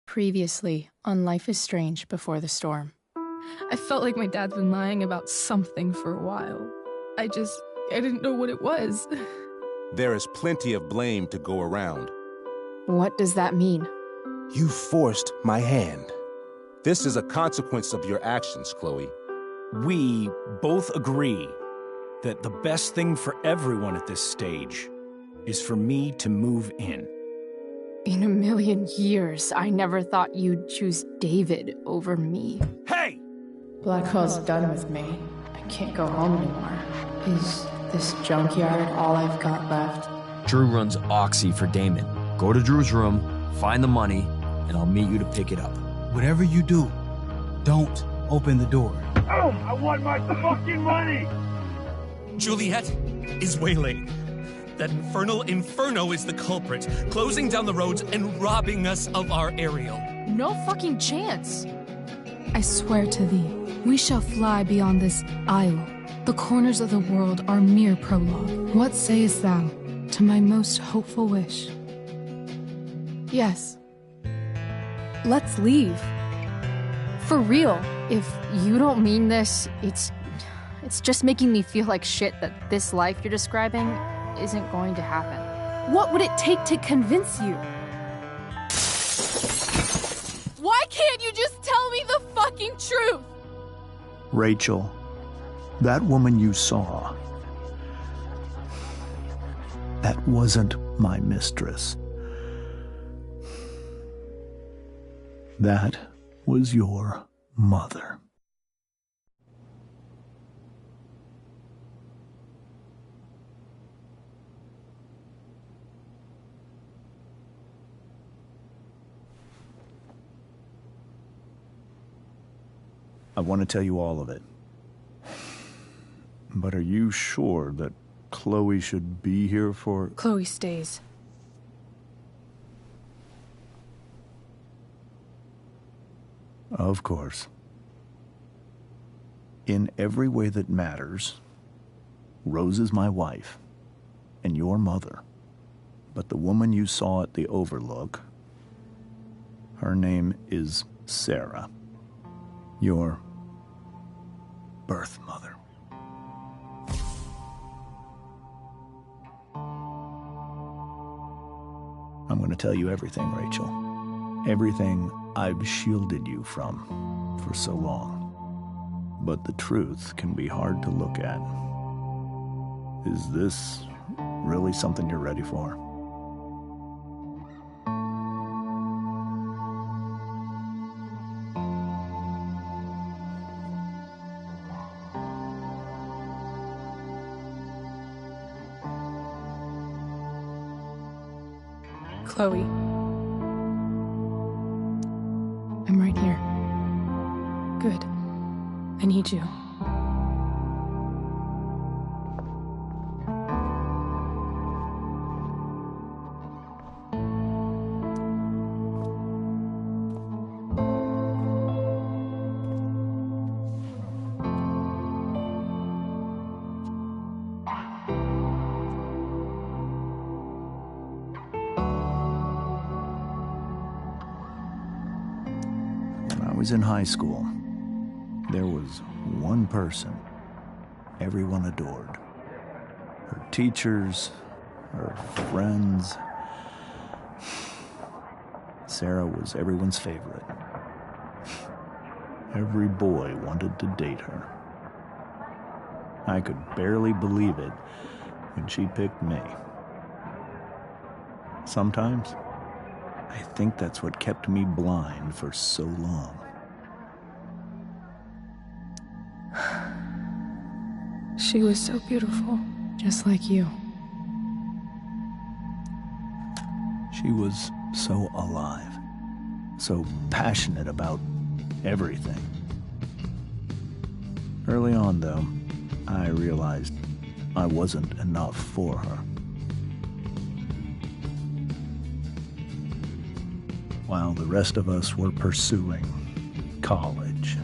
Previously on Life is Strange Before the Storm. I felt like my dad's been lying about something for a while. I didn't know what it was. There is plenty of blame to go around. What does that mean? You forced my hand. This is a consequence of your actions, Chloe. We both agree that the best thing for everyone at this stage is for me to move in. In a million years, I never thought you'd choose David over me. Hey! Blackwell's done with me. I can't go home anymore. Is this junkyard all I've got left? Drew runs Oxy for Damon. Go to Drew's room, find the money, and I'll meet you to pick it up. Whatever you do, don't open the door. Oh, I want my fucking money! Juliet is waylaid. That infernal Inferno is the culprit, closing down the roads and robbing us of our Ariel. No fucking chance. I swear to thee, we shall fly beyond this isle. The corners of the world are mere prologue. What sayest thou to my most hopeful wish? Yes. Let's leave. For real. If you don't mean this, it's just making me feel like shit that this life you're describing isn't going to happen. What would it take to convince you? Why can't you just tell me the fucking truth? Rachel, that woman you saw, that wasn't my mistress. That was your mother. I want to tell you all of it. But are you sure that Chloe should be here for... Chloe stays. Of course. In every way that matters, Rose is my wife and your mother. But the woman you saw at the Overlook, her name is Sarah. Your birth mother. I'm going to tell you everything, Rachel. Everything I've shielded you from for so long. But the truth can be hard to look at. Is this really something you're ready for? Chloe. I'm right here. Good. I need you. When I was in high school, there was one person everyone adored. Her teachers, her friends. Sarah was everyone's favorite. Every boy wanted to date her. I could barely believe it when she picked me. Sometimes, I think that's what kept me blind for so long. She was so beautiful, just like you. She was so alive, so passionate about everything. Early on, though, I realized I wasn't enough for her. While the rest of us were pursuing college,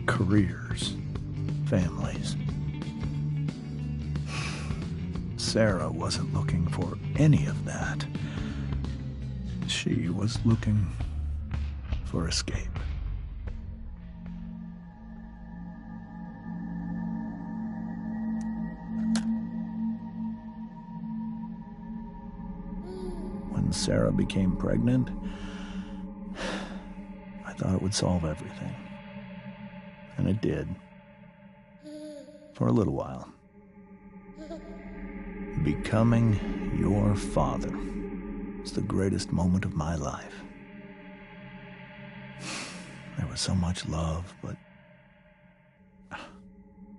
careers, families, Sarah wasn't looking for any of that. She was looking for escape. When Sarah became pregnant, I thought it would solve everything. And it did. For a little while. Becoming your father was the greatest moment of my life. There was so much love, but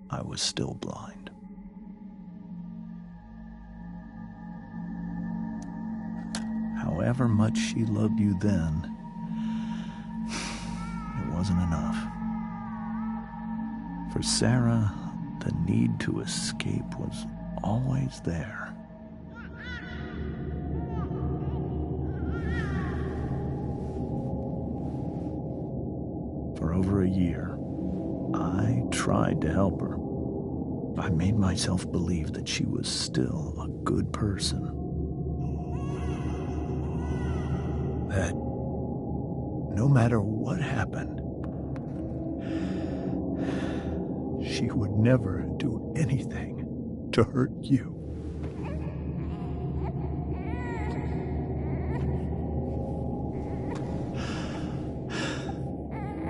I was still blind. However much she loved you then, it wasn't enough. For Sarah, the need to escape was always there. For over a year, I tried to help her. I made myself believe that she was still a good person. That no matter what happened, she would never do anything to hurt you.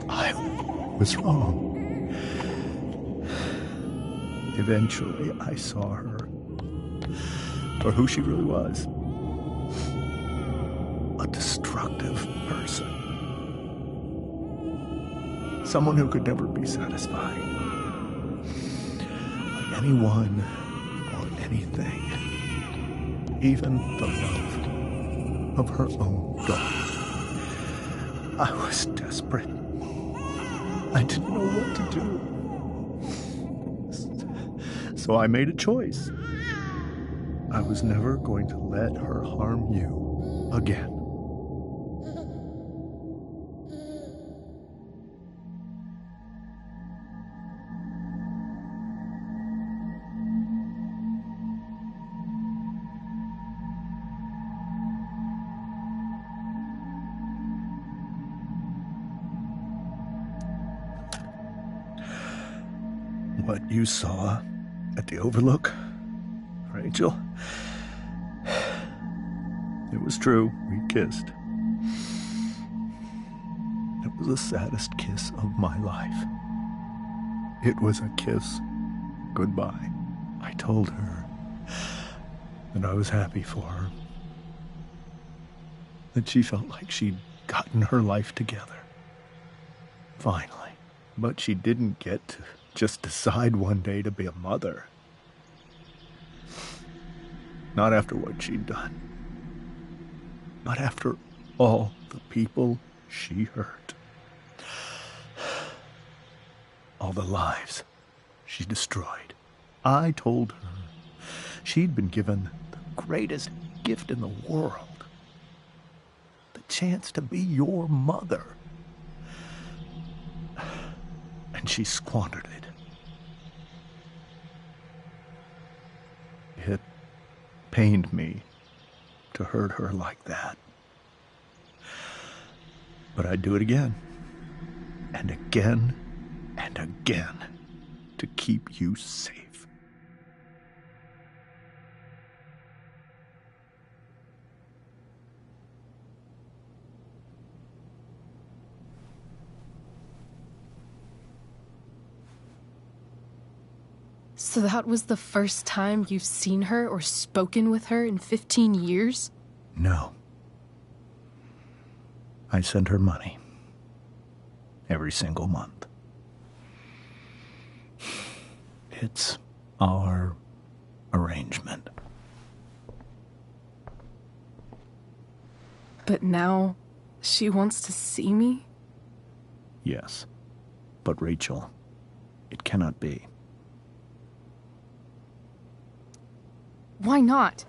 I was wrong. Eventually, I saw her for who she really was. A destructive person. Someone who could never be satisfied by anyone or anything. Even the love of her own daughter. I was desperate. I didn't know what to do. So I made a choice. I was never going to let her harm you again. What you saw at the Overlook, Rachel, it was true. We kissed. It was the saddest kiss of my life. It was a kiss goodbye. I told her that I was happy for her. That she felt like she'd gotten her life together. Finally. But she didn't get to just decide one day to be a mother. Not after what she'd done. Not after all the people she hurt. All the lives she destroyed. I told her she'd been given the greatest gift in the world. The chance to be your mother. And she squandered it. It pained me to hurt her like that. But I'd do it again. And again and again to keep you safe. So that was the first time you've seen her or spoken with her in 15 years? No. I sent her money. Every single month. It's our arrangement. But now, she wants to see me? Yes. But Rachel, it cannot be. Why not?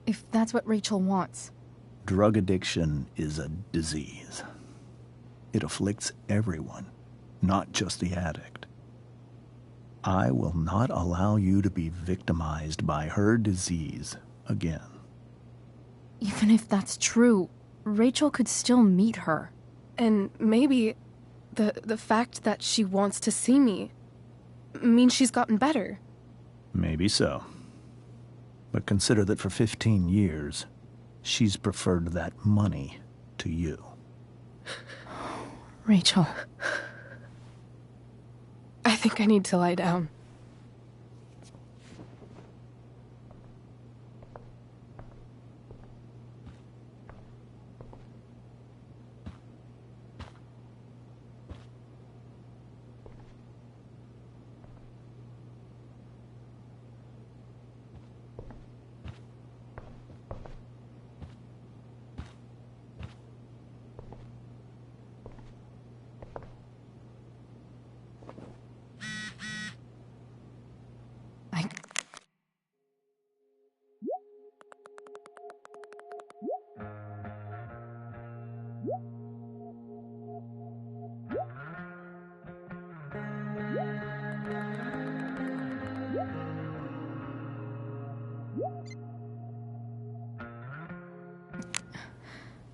If that's what Rachel wants. Drug addiction is a disease. It afflicts everyone, not just the addict. I will not allow you to be victimized by her disease again. Even if that's true, Rachel could still meet her. And maybe the fact that she wants to see me means she's gotten better. Maybe so. But consider that for 15 years, she's preferred that money to you. Rachel. I think I need to lie down.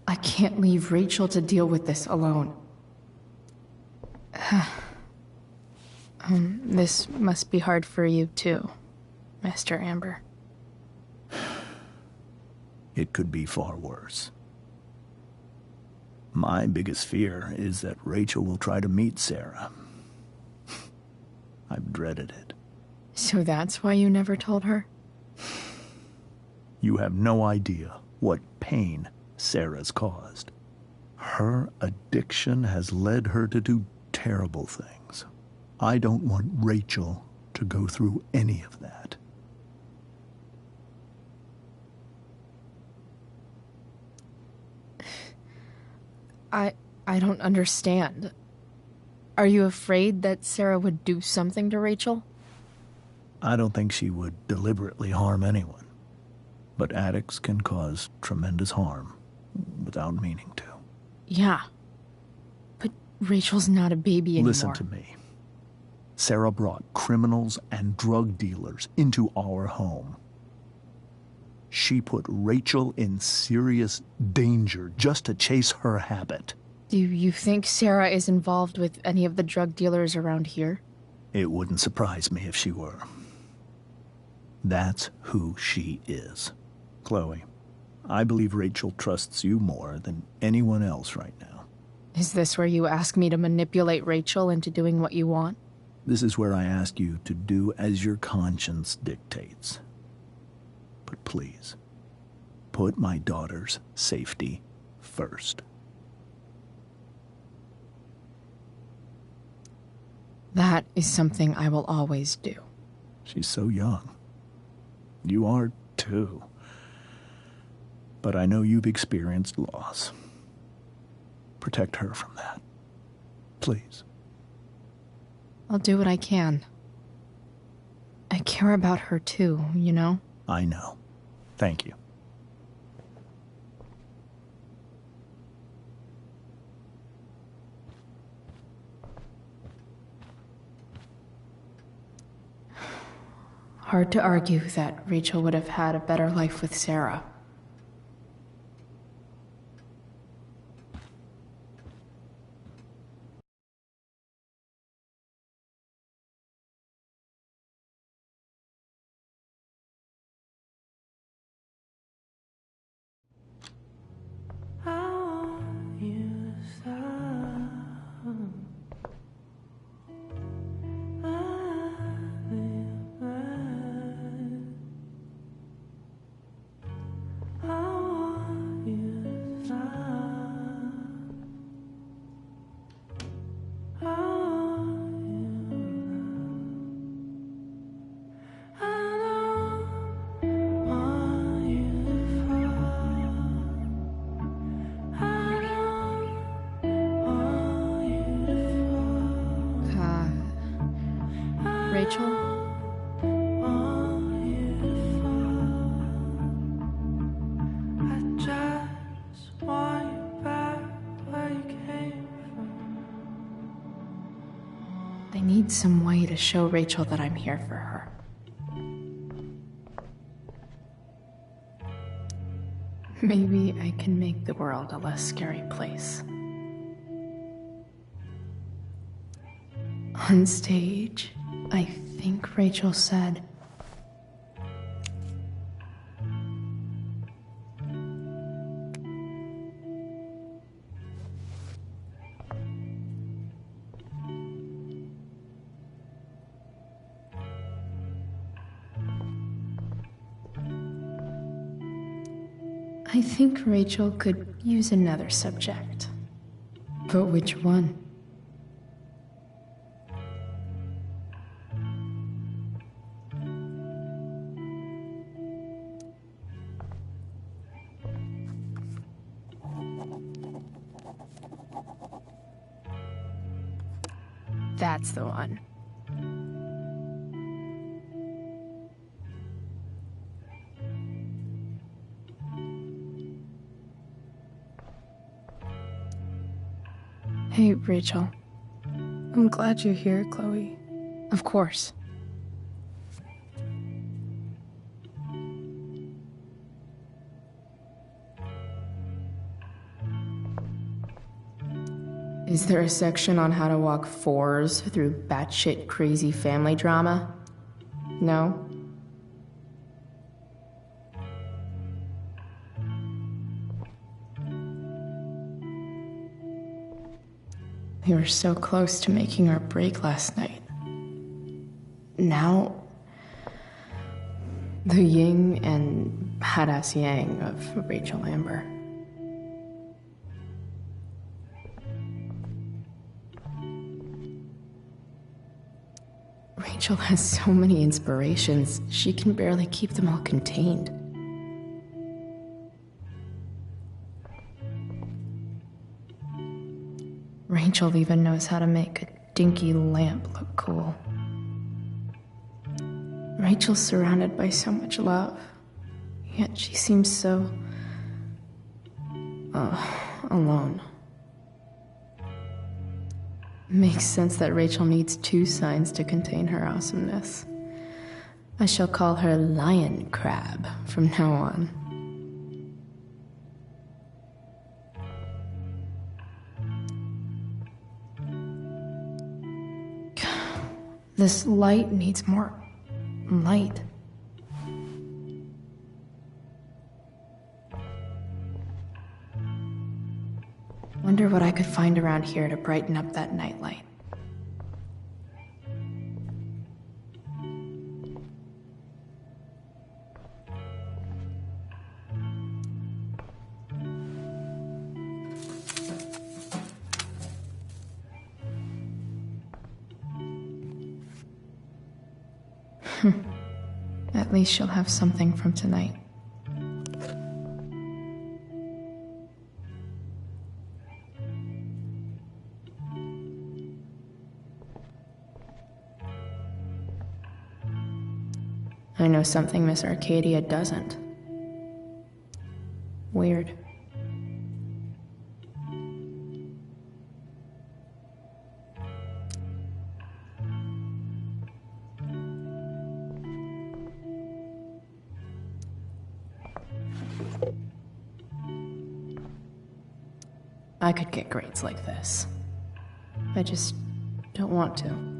I can't leave Rachel to deal with this alone. This must be hard for you too, Mr. Amber. It could be far worse. My biggest fear is that Rachel will try to meet Sarah. I've dreaded it. So that's why you never told her? You have no idea what pain Sarah's caused. Her addiction has led her to do terrible things. I don't want Rachel to go through any of that. I don't understand. Are you afraid that Sarah would do something to Rachel? I don't think she would deliberately harm anyone. But addicts can cause tremendous harm without meaning to. Yeah. But Rachel's not a baby anymore. Listen to me. Sarah brought criminals and drug dealers into our home. She put Rachel in serious danger just to chase her habit. Do you think Sarah is involved with any of the drug dealers around here? It wouldn't surprise me if she were. That's who she is. Chloe, I believe Rachel trusts you more than anyone else right now. Is this where you ask me to manipulate Rachel into doing what you want? This is where I ask you to do as your conscience dictates. But please, put my daughter's safety first. That is something I will always do. She's so young. You are too. But I know you've experienced loss. Protect her from that. Please. I'll do what I can. I care about her too, you know? I know. Thank you. Hard to argue that Rachel would have had a better life with Sarah. Rachel? I need some way to show Rachel that I'm here for her. Maybe I can make the world a less scary place. On stage, I think Rachel said, I think Rachel could use another subject. But which one? That's the one. Hey, Rachel. I'm glad you're here, Chloe. Of course. Is there a section on how to walk fours through batshit crazy family drama? No? We were so close to making our break last night. Now, The yin and badass yang of Rachel Amber. Rachel has so many inspirations, she can barely keep them all contained. Rachel even knows how to make a dinky lamp look cool. Rachel's surrounded by so much love, yet she seems so... alone. Makes sense that Rachel needs two signs to contain her awesomeness. I shall call her Lion Crab from now on. This light needs more light. Wonder what I could find around here to brighten up that nightlight. At least she'll have something from tonight. I know something Miss Arcadia doesn't. Weird. I could get grades like this. I just don't want to.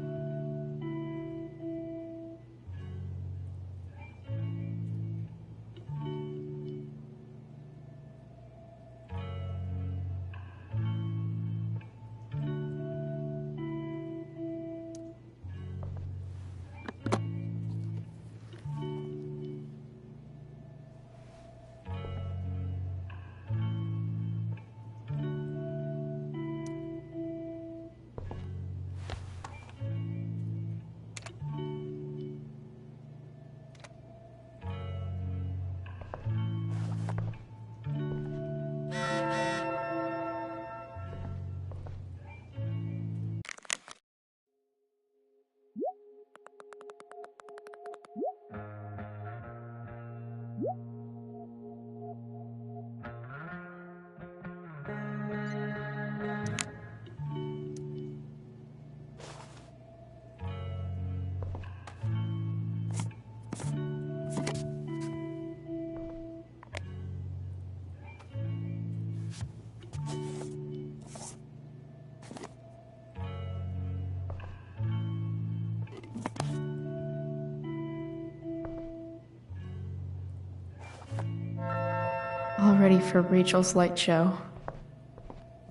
All ready for Rachel's light show.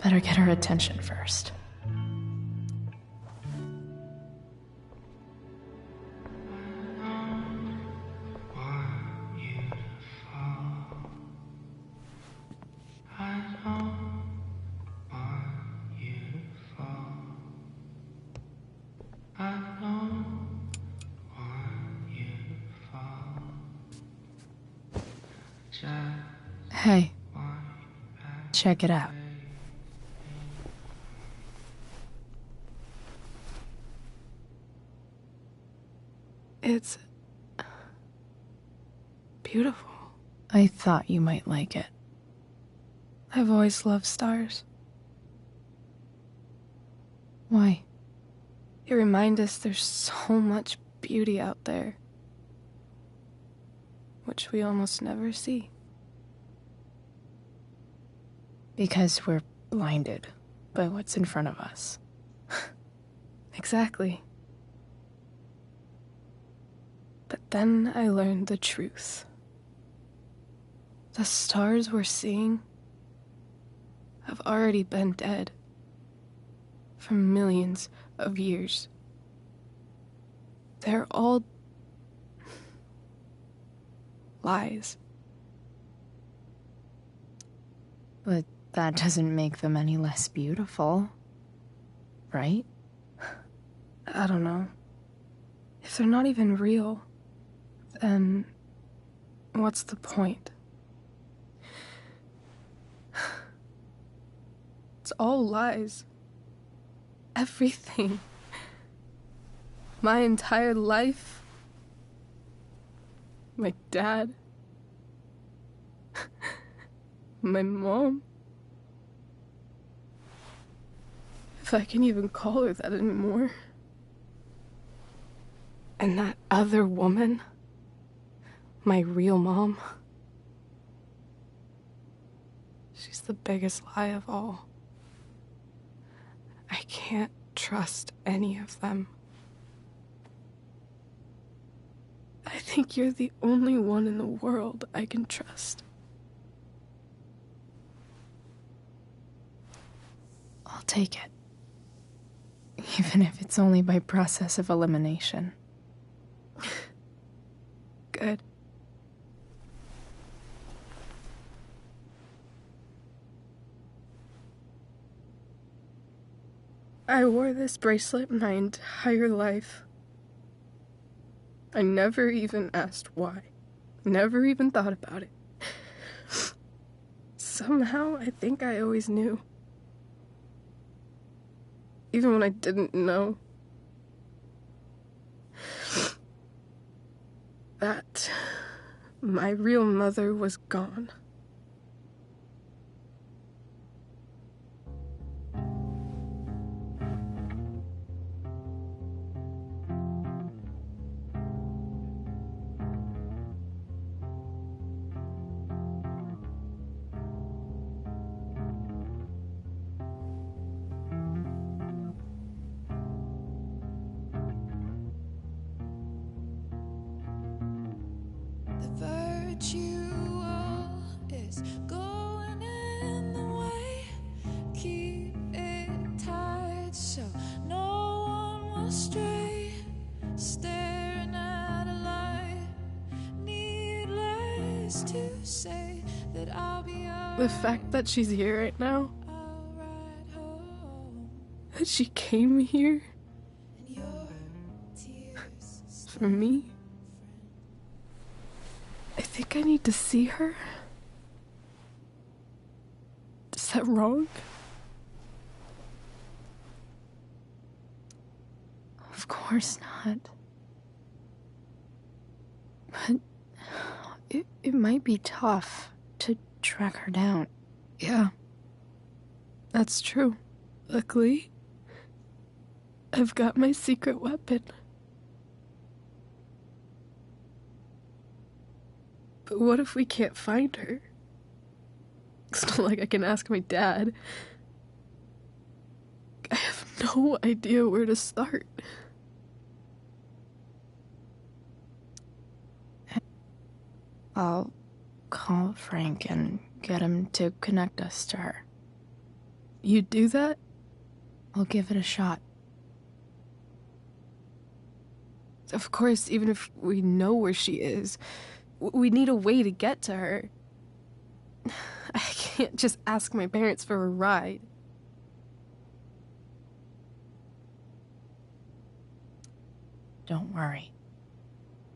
Better get her attention first. Hey, check it out. It's beautiful. I thought you might like it. I've always loved stars. Why? They remind us there's so much beauty out there, which we almost never see. Because we're blinded by what's in front of us. Exactly. But then I learned the truth. The stars we're seeing have already been dead for millions of years. They're all lies. But that doesn't make them any less beautiful, right? I don't know. If they're not even real, then what's the point? It's all lies. Everything. My entire life. My dad. My mom. If I can even call her that anymore. And that other woman. My real mom. She's the biggest lie of all. I can't trust any of them. I think you're the only one in the world I can trust. I'll take it. Even if it's only by process of elimination. Good. I wore this bracelet my entire life. I never even asked why. Never even thought about it. Somehow, I think I always knew. Even when I didn't know. That my real mother was gone. The fact that she's here right now, that she came here for me, I think I need to see her. Is that wrong? Of course not. But it might be tough to track her down. Yeah, that's true. Luckily, I've got my secret weapon. But what if we can't find her? It's not like I can ask my dad. I have no idea where to start. I'll call Frank and get him to connect us to her. You'd do that? We'll give it a shot. Of course, even if we know where she is, we need a way to get to her. I can't just ask my parents for a ride. Don't worry.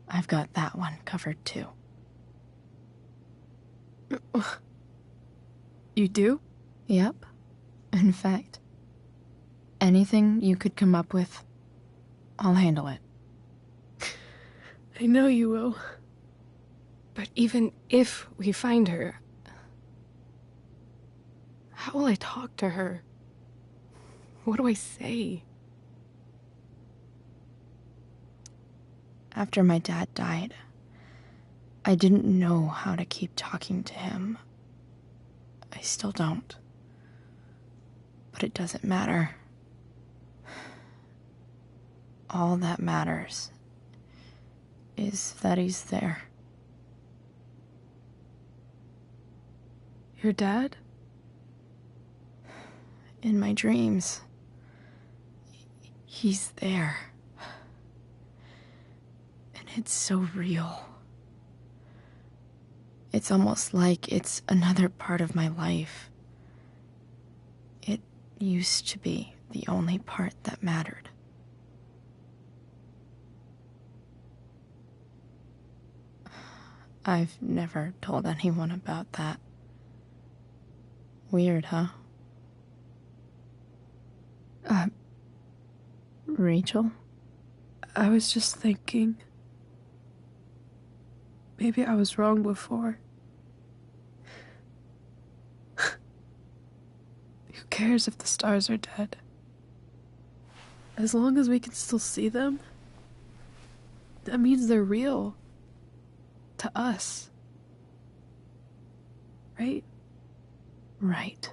I've got that one covered too. You do? Yep. In fact, anything you could come up with, I'll handle it. I know you will. But even if we find her, how will I talk to her? What do I say? After my dad died, I didn't know how to keep talking to him. I still don't. But it doesn't matter. All that matters is that he's there. Your dad? In my dreams, he's there. And it's so real. It's almost like it's another part of my life. It used to be the only part that mattered. I've never told anyone about that. Weird, huh? Rachel? I was just thinking. Maybe I was wrong before. Who cares if the stars are dead? As long as we can still see them, that means they're real. To us. Right? Right.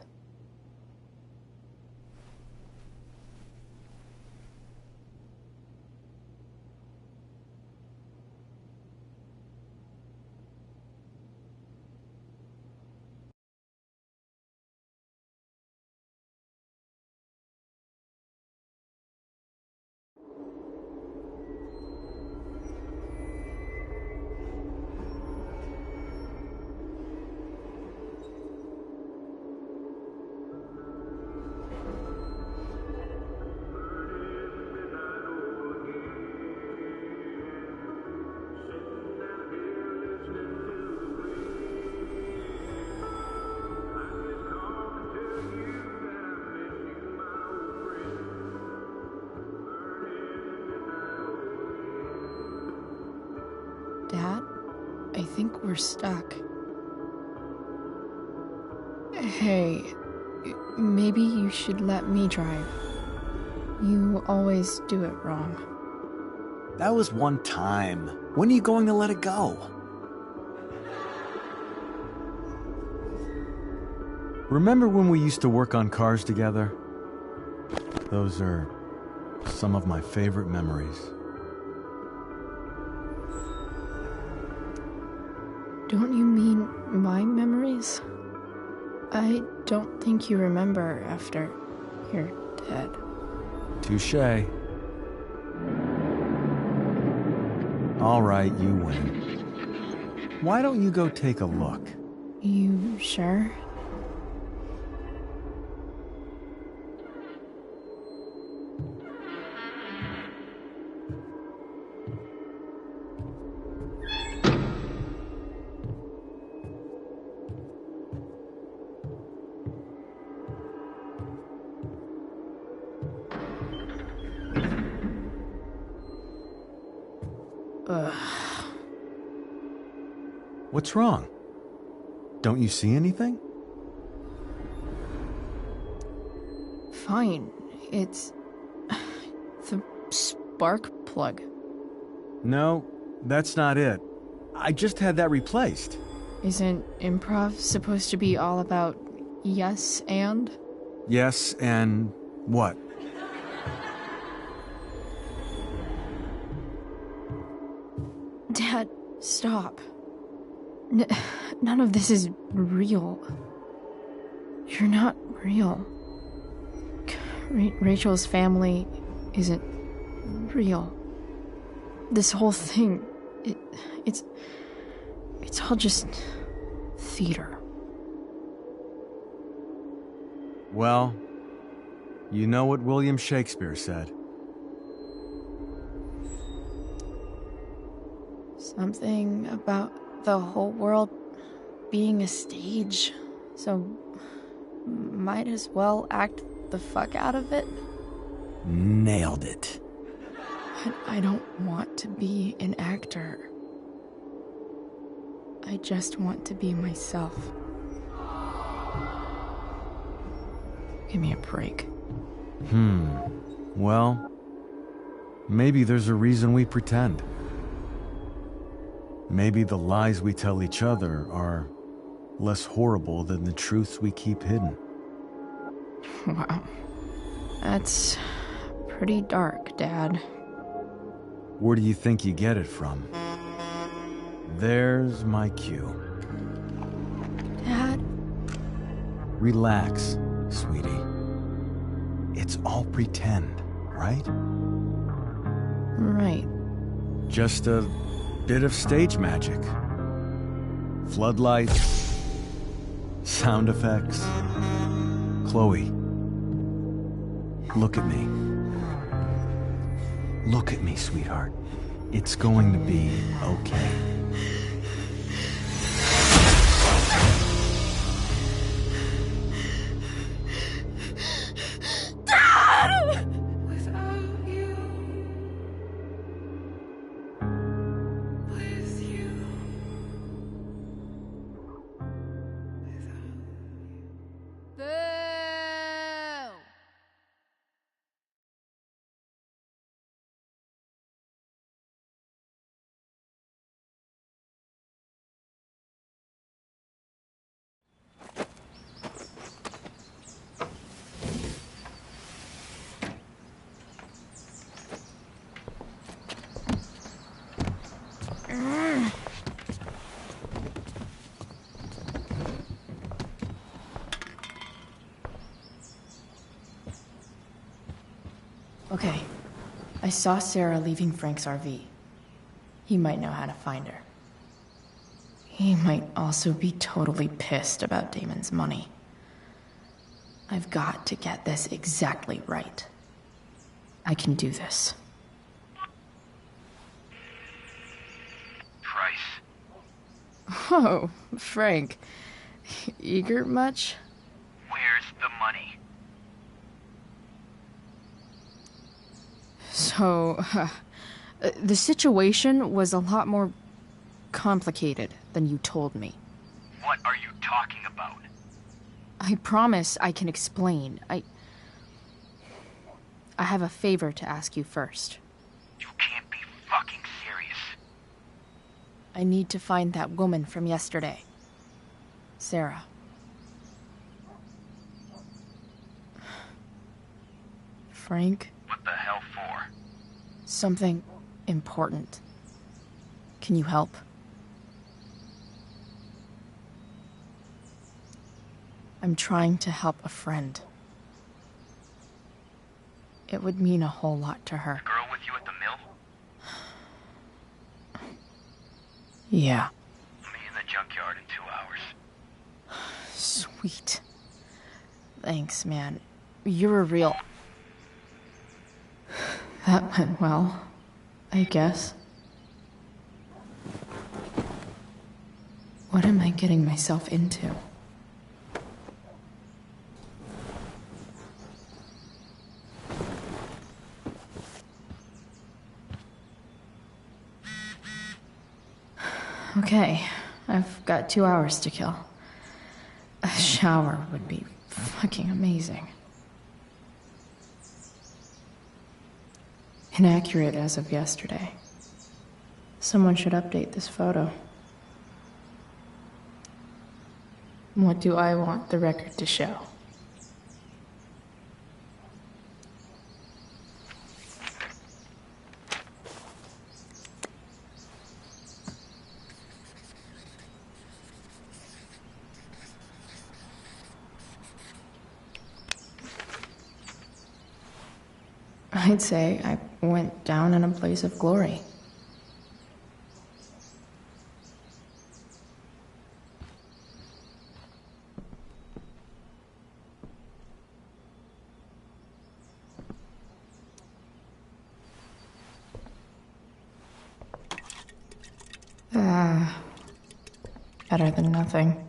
Dad, I think we're stuck. Hey, maybe you should let me drive. You always do it wrong. That was one time. When are you going to let it go? Remember when we used to work on cars together? Those are some of my favorite memories. Don't you mean my memories? I don't think you remember after you're dead. Touché. All right, you win. Why don't you go take a look? You sure? What's wrong? Don't you see anything? Fine. It's the spark plug. No, that's not it. I just had that replaced. Isn't improv supposed to be all about yes and? Yes, and what? Dad, stop. None of this is real. You're not real. Rachel's family isn't real. This whole thing, it's all just theater. Well, you know what William Shakespeare said. Something about the whole world being a stage, so might as well act the fuck out of it. Nailed it. But I don't want to be an actor. I just want to be myself. Give me a break. Well, maybe there's a reason we pretend. Maybe the lies we tell each other are less horrible than the truths we keep hidden. Wow. That's pretty dark, Dad. Where do you think you get it from? There's my cue. Dad? Relax, sweetie. It's all pretend, right? Right. Just a bit of stage magic. Floodlights, sound effects. Chloe, look at me. Look at me, sweetheart. It's going to be okay. Okay. I saw Sarah leaving Frank's RV. He might know how to find her. He might also be totally pissed about Damon's money. I've got to get this exactly right. I can do this. Price. Oh, Frank. Eager much? Where's the money? So, the situation was a lot more complicated than you told me. What are you talking about? I promise I can explain. I have a favor to ask you first. You can't be fucking serious. I need to find that woman from yesterday. Sarah. Frank? What the hell for? Something important. Can you help? I'm trying to help a friend. It would mean a whole lot to her. The girl with you at the mill? Yeah. Meet in the junkyard in 2 hours. Sweet. Thanks, man. You're a real... That went well, I guess. What am I getting myself into? Okay, I've got 2 hours to kill. A shower would be fucking amazing. Inaccurate as of yesterday. Someone should update this photo. What do I want the record to show? I'd say I went down in a blaze of glory. Better than nothing.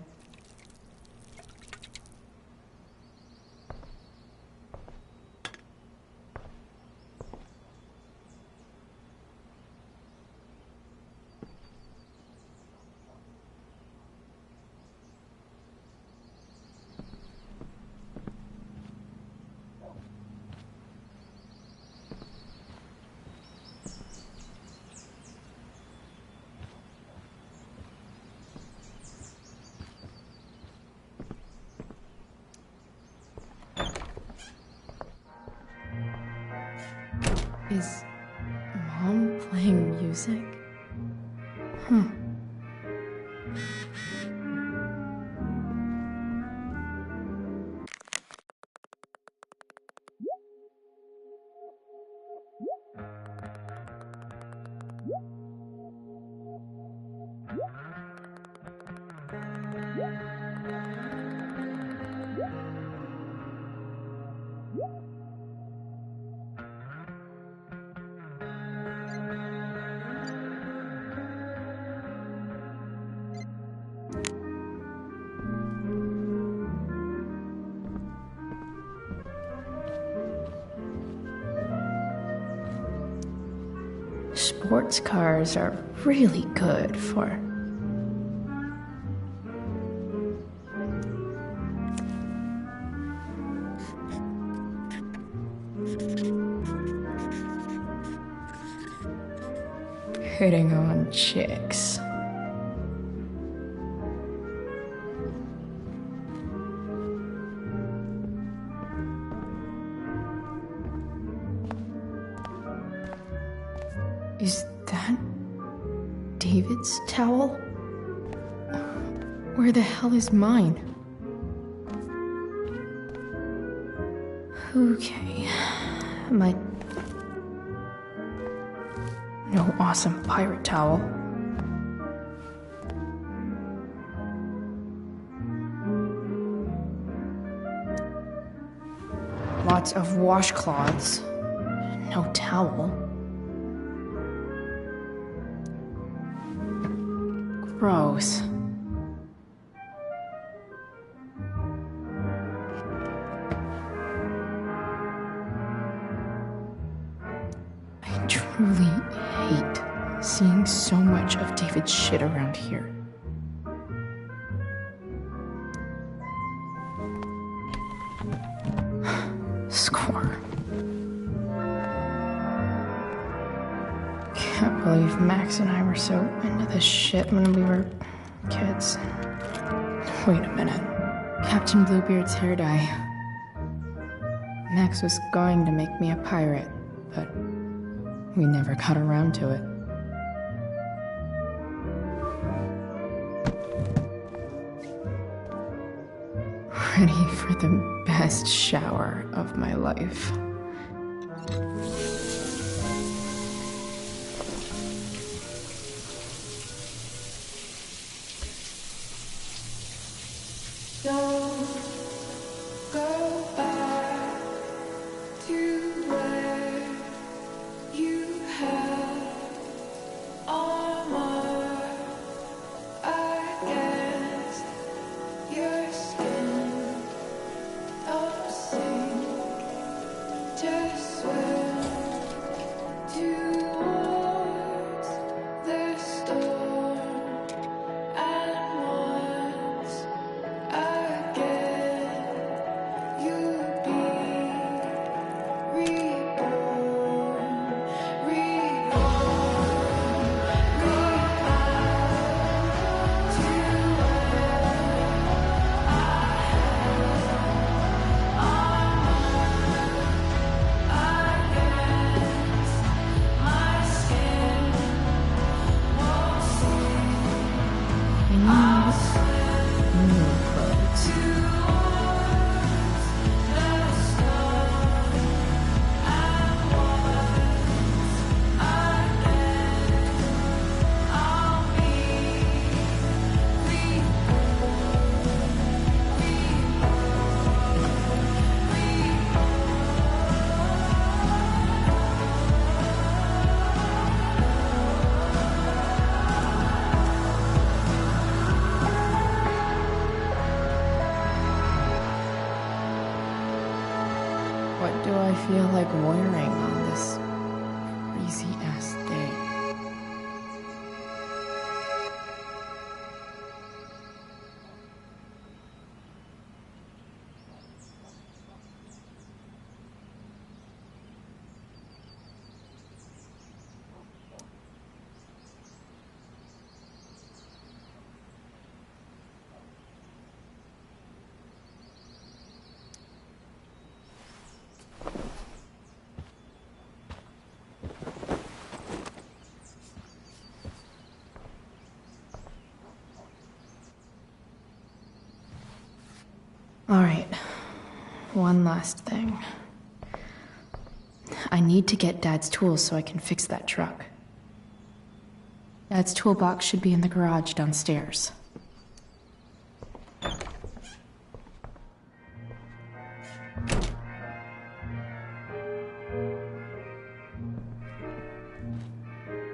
Is Mom playing music? Sports cars are really good for hitting on chicks. Is that David's towel? Where the hell is mine? Okay. No awesome pirate towel. Lots of washcloths. No towel. Gross. I truly hate seeing so much of David's shit around here. Score. Can't believe Max and I were so into this shit when we were kids. Wait a minute. Captain Bluebeard's hair dye. Max was going to make me a pirate, but we never got around to it. Ready for the best shower of my life. Don't go back to where you had armor against your skin. Don't sink to swim. What do I feel like wearing on this crazy-ass day? Alright, one last thing. I need to get Dad's tools so I can fix that truck. Dad's toolbox should be in the garage downstairs.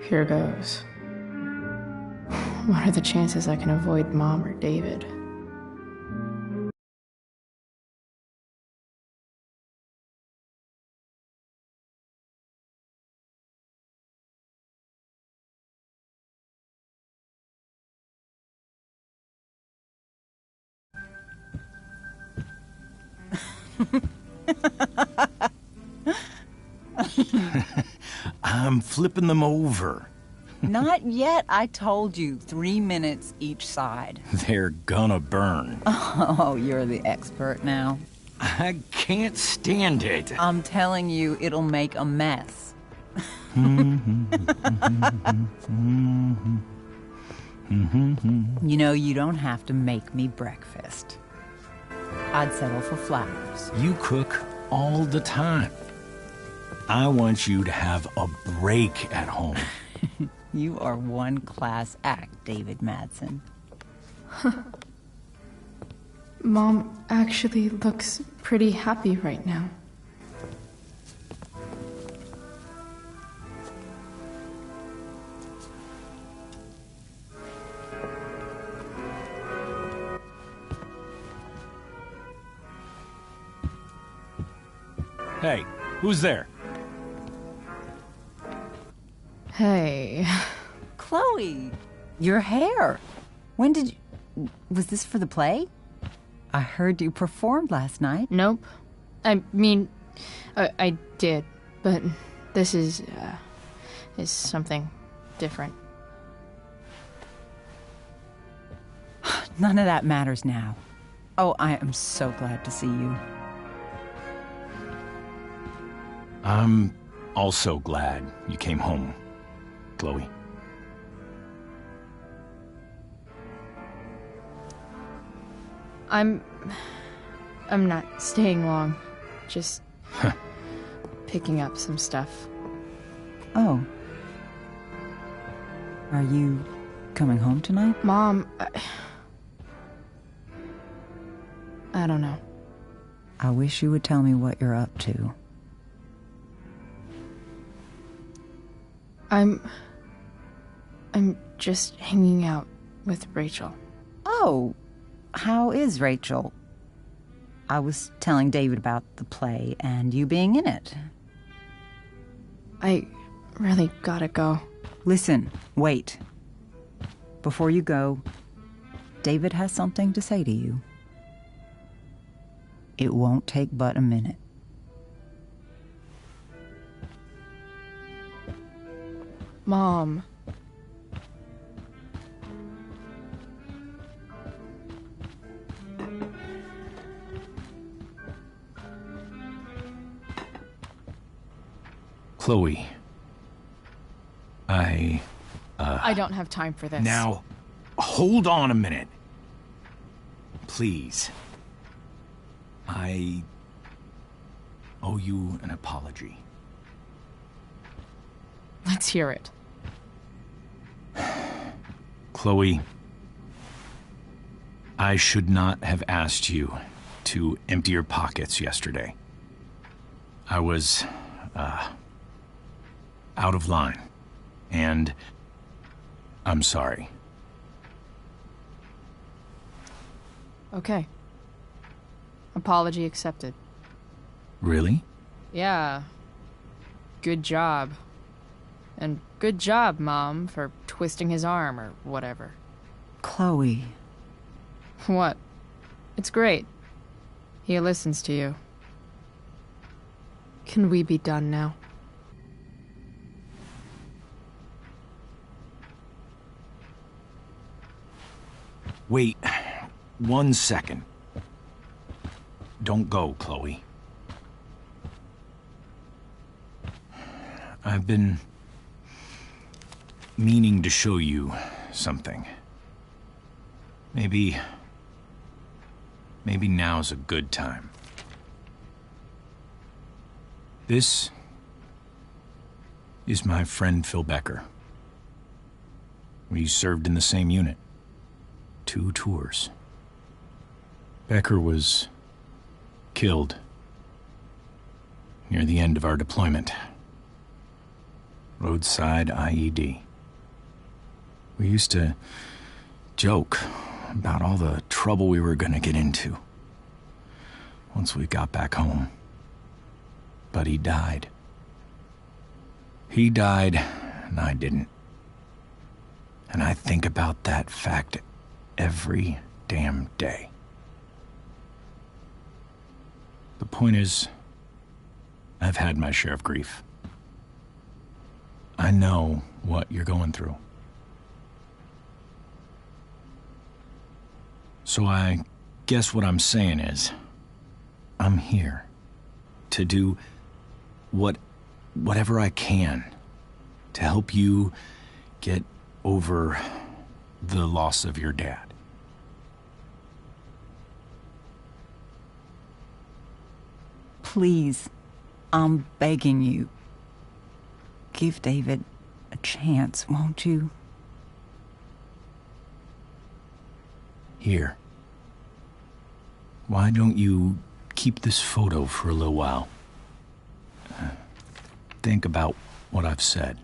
Here goes. What are the chances I can avoid Mom or David? I'm flipping them over. Not yet. I told you, 3 minutes each side. They're gonna burn. Oh, you're the expert now. I can't stand it. I'm telling you, it'll make a mess. You know, you don't have to make me breakfast. I'd settle for flowers. You cook all the time. I want you to have a break at home. You are one class act, David Madsen. Mom actually looks pretty happy right now. Hey, who's there? Hey. Chloe, your hair. When did you... Was this for the play? I heard you performed last night. Nope. I mean, I did, but this is something different. None of that matters now. Oh, I am so glad to see you. I'm also glad you came home, Chloe. I'm not staying long. Just picking up some stuff. Oh. Are you coming home tonight? Mom, I don't know. I wish you would tell me what you're up to. I'm just hanging out with Rachel. Oh, how is Rachel? I was telling David about the play and you being in it. I really gotta go. Listen, wait. Before you go, David has something to say to you. It won't take but a minute. Mom. Chloe. I don't have time for this. Now, hold on a minute. Please. I owe you an apology. Let's hear it. Chloe, I should not have asked you to empty your pockets yesterday. I was, out of line, and I'm sorry. Okay. Apology accepted. Really? Yeah. Good job. And good job, Mom, for twisting his arm or whatever. Chloe. What? It's great. He listens to you. Can we be done now? Wait 1 second. Don't go, Chloe. I've been meaning to show you something. Maybe now's a good time. This is my friend Phil Becker. We served in the same unit. 2 tours. Becker was killed near the end of our deployment. Roadside IED. We used to joke about all the trouble we were gonna get into once we got back home. But he died. He died, and I didn't. And I think about that fact every damn day. The point is, I've had my share of grief. I know what you're going through. So I guess what I'm saying is, I'm here to do whatever I can to help you get over the loss of your dad. Please, I'm begging you. Give David a chance, won't you? Here. Why don't you keep this photo for a little while? Think about what I've said.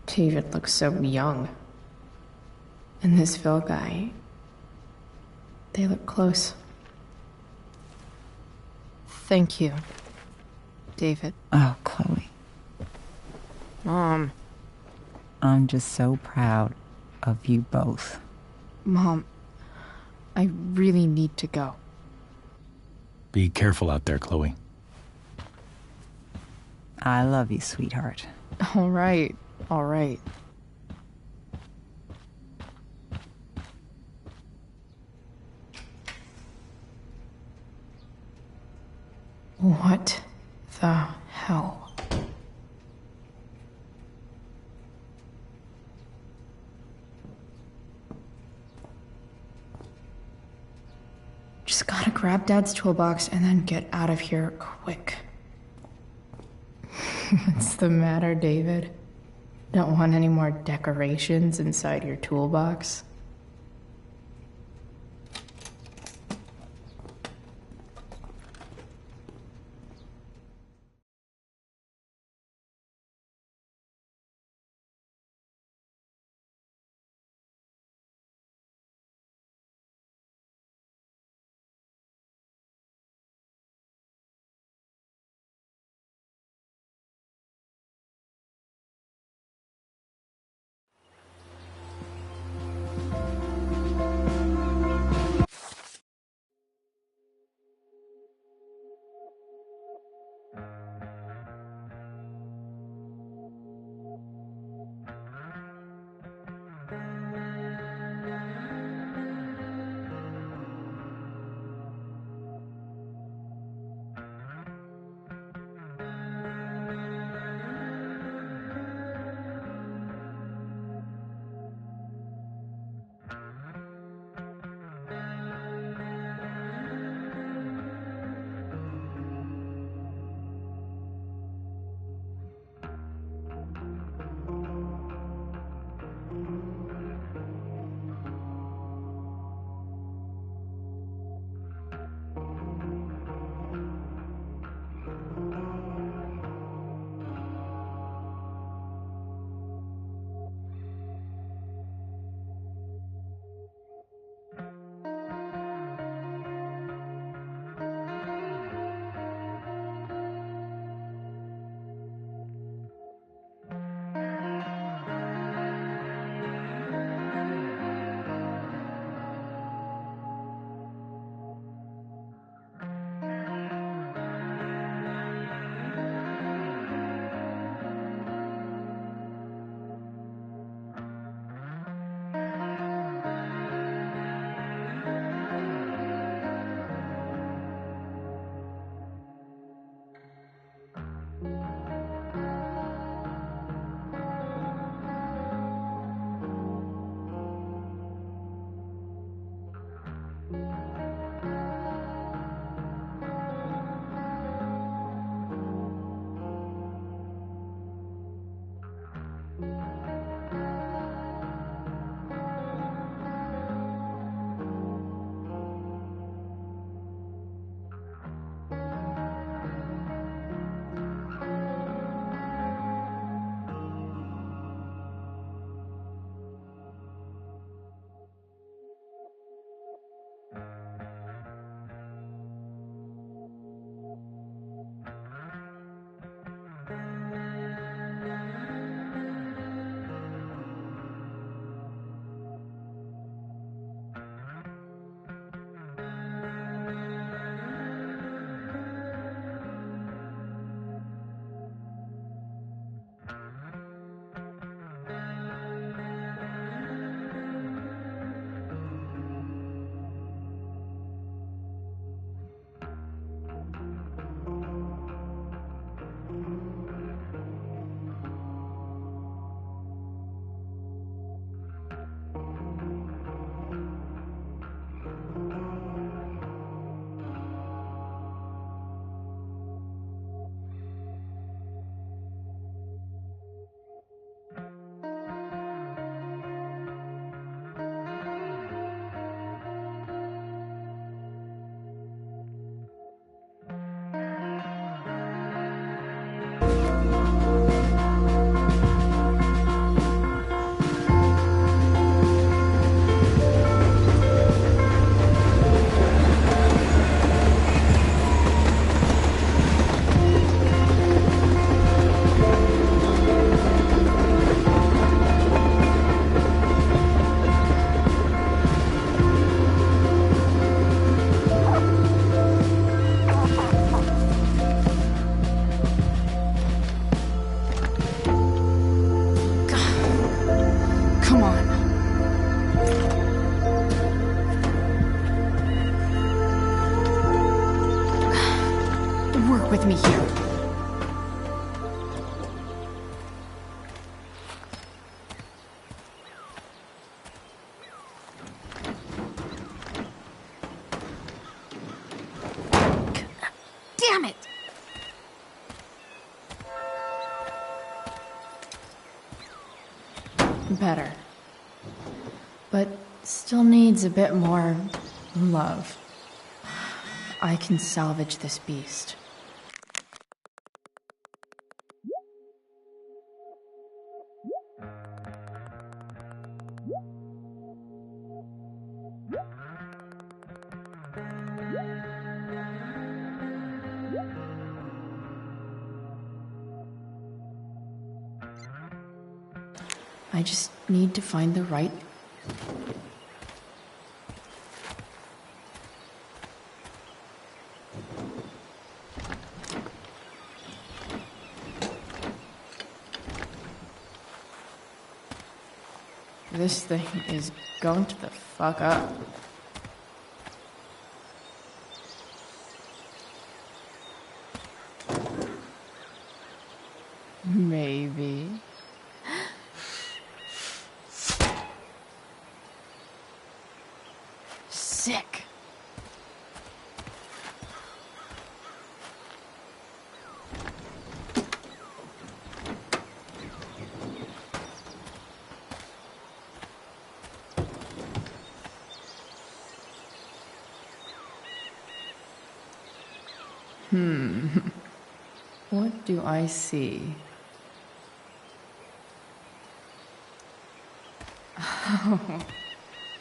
David looks so young. And this Phil guy, they look close. Thank you, David. Oh, Chloe. Mom. I'm just so proud of you both. Mom, I really need to go. Be careful out there, Chloe. I love you, sweetheart. All right. All right. What the hell? Just gotta grab Dad's toolbox and then get out of here quick. What's the matter, David? Don't want any more decorations inside your toolbox? Better. But still needs a bit more love. I can salvage this beast. I just need to find the right... This thing is going to the fuck up. Maybe. Sick. What do I see?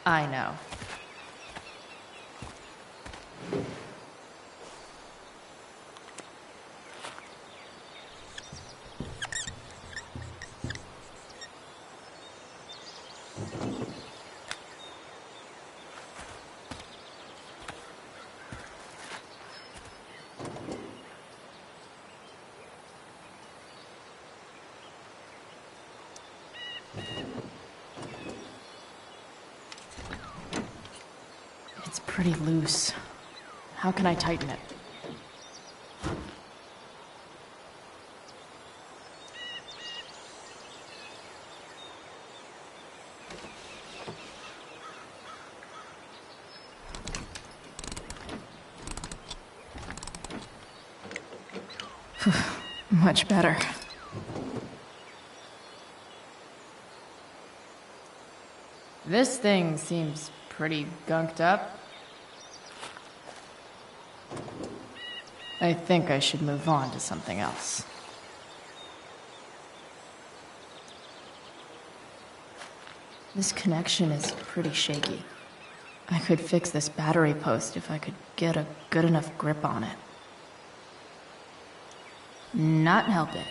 I know. It's pretty loose. How can I tighten it? Much better. This thing seems pretty gunked up. I think I should move on to something else. This connection is pretty shaky. I could fix this battery post if I could get a good enough grip on it. Not helping.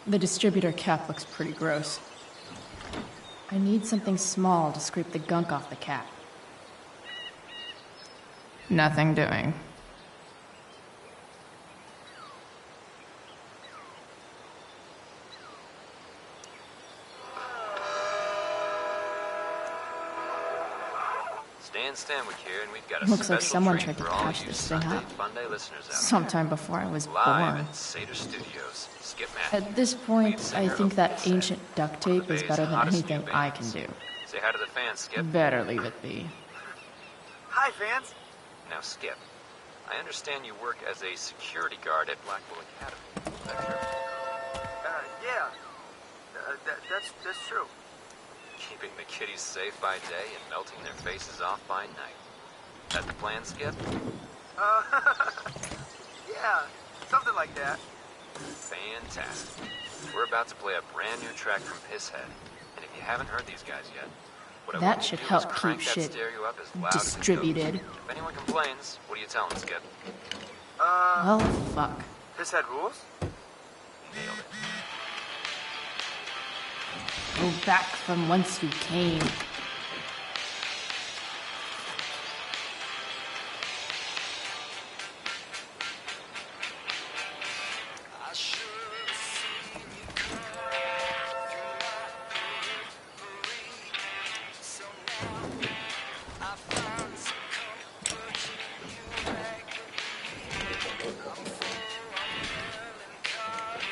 The distributor cap looks pretty gross. I need something small to scrape the gunk off the cap. Nothing doing. Dan Stanwyck here, and we've got a Looks like special someone treat tried to for all patch you this thing Sunday up. Funday listeners out Sometime before I was there. Live born. at Seder Studios. Skip Matthews. At this point, I think that ancient duct tape is better than anything I can do. Say hi to the fans, Skip. Better leave it be. Hi, fans. Now, Skip, I understand you work as a security guard at Blackwell Academy. Is that true? Yeah. That's true. Keeping the kiddies safe by day and melting their faces off by night. That the plan, Skip? Yeah, something like that. Fantastic. We're about to play a brand new track from Pisshead. And if you haven't heard these guys yet, what I That want you should to do is help crank keep that shit stereo up as loud as it goes. distributed. If anyone complains, what do you tell them, Skip? Well, fuck. Pisshead rules? Nailed it. Go back from whence you came.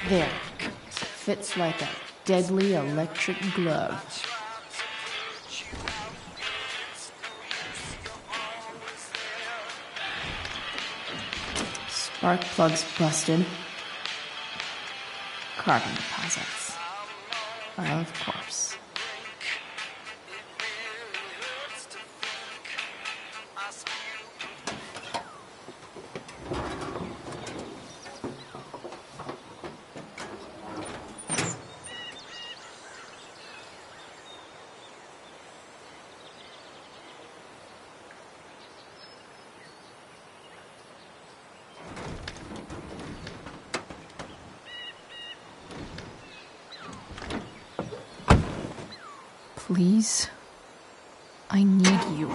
There. Fits like a deadly electric glove. Spark plugs busted. Carbon deposits. Of course. Please, I need you.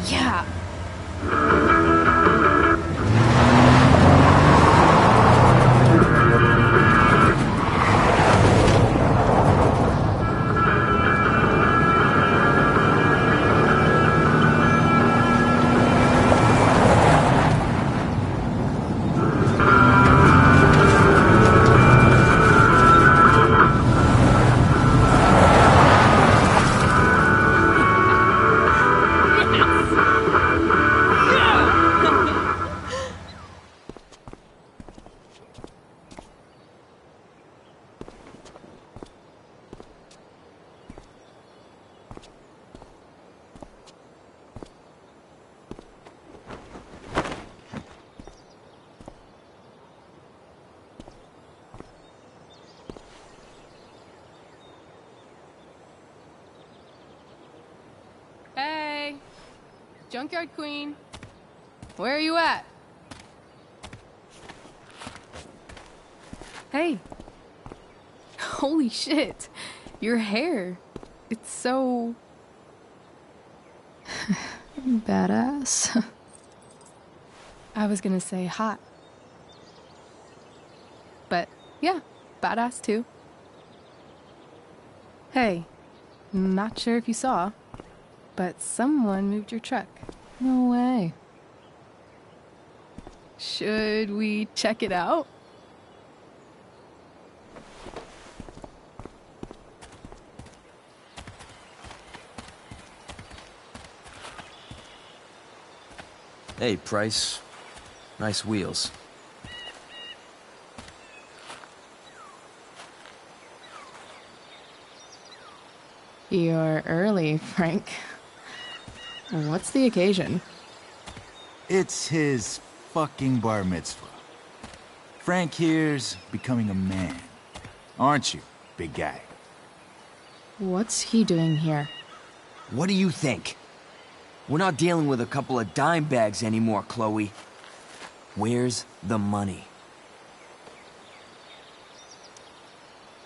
Yeah. Hey, Junkyard Queen, where are you at? Hey, holy shit, your hair, it's so... Badass. I was gonna say hot. But yeah, badass too. Hey, not sure if you saw, but someone moved your truck. No way. Should we check it out? Hey, Price. Nice wheels. You're early, Frank. What's the occasion? It's his fucking bar mitzvah. Frank here's becoming a man. Aren't you, big guy? What's he doing here? What do you think? We're not dealing with a couple of dime bags anymore, Chloe. Where's the money?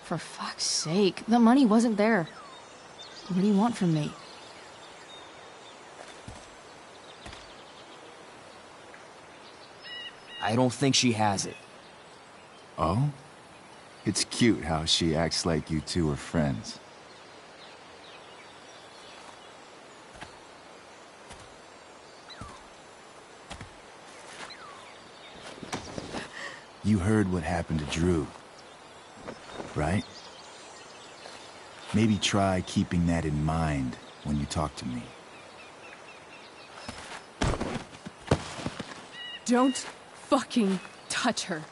For fuck's sake, the money wasn't there. What do you want from me? I don't think she has it. Oh? It's cute how she acts like you two are friends. You heard what happened to Drew, right? Maybe try keeping that in mind when you talk to me. Don't fucking touch her.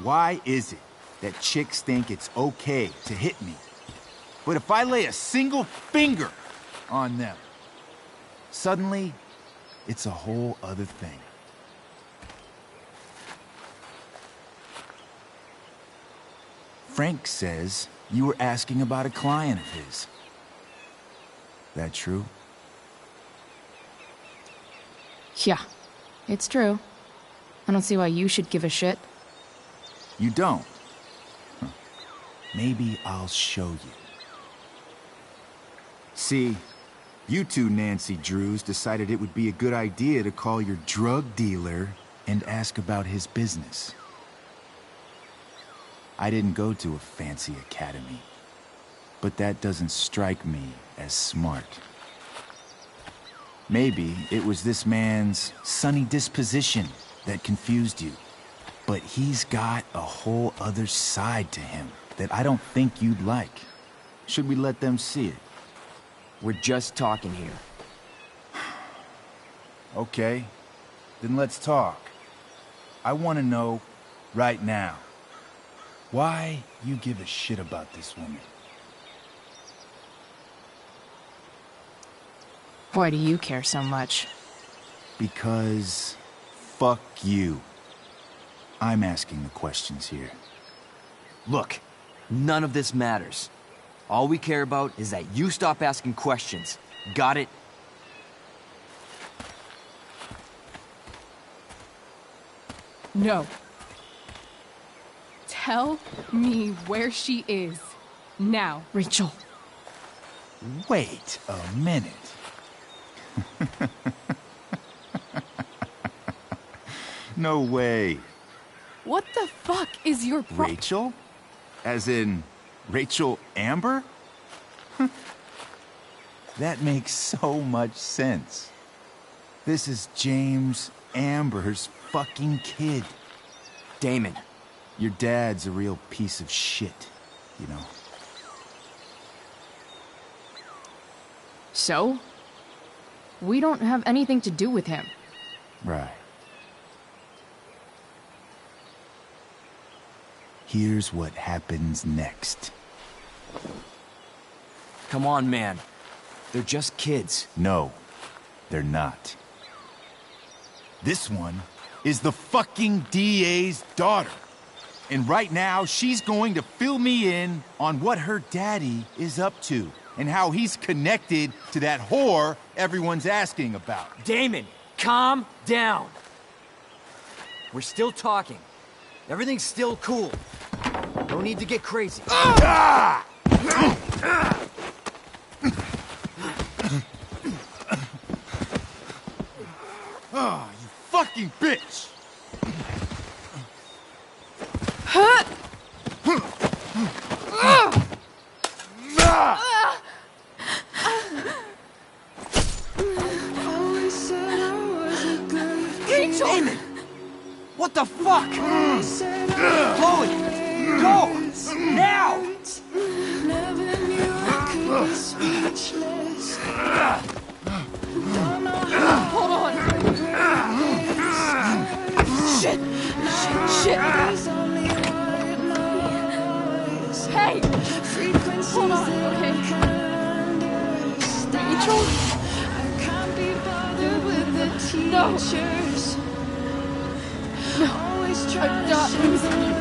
Why is it that chicks think it's okay to hit me? But if I lay a single finger on them, suddenly, it's a whole other thing. Frank says you were asking about a client of his. That true? Yeah, it's true. I don't see why you should give a shit. You don't? Huh. Maybe I'll show you. See, you two Nancy Drews decided it would be a good idea to call your drug dealer and ask about his business. I didn't go to a fancy academy. But that doesn't strike me as smart. Maybe it was this man's sunny disposition that confused you. But he's got a whole other side to him that I don't think you'd like. Should we let them see it? We're just talking here. Okay, then let's talk. I want to know, right now, why you give a shit about this woman. Why do you care so much? Because fuck you. I'm asking the questions here. Look, none of this matters. All we care about is that you stop asking questions. Got it? No. Tell me where she is. Now. Rachel. Wait a minute. No way. What the fuck is your Rachel? As in, Rachel Amber? That makes so much sense. This is James Amber's fucking kid. Damon. Your dad's a real piece of shit, you know. So? We don't have anything to do with him. Right. Here's what happens next. Come on, man. They're just kids. No, they're not. This one is the fucking DA's daughter. And right now, she's going to fill me in on what her daddy is up to and how he's connected to that whore everyone's asking about. Damon, calm down. We're still talking. Everything's still cool. No need to get crazy. Ah! Oh, you fucking bitch! Rachel! Damon! What the fuck? Chloe! Go! Now! Hold on. Shit! Shit! Hey! Hold on, okay? Rachel? No! No! I'm not losing you.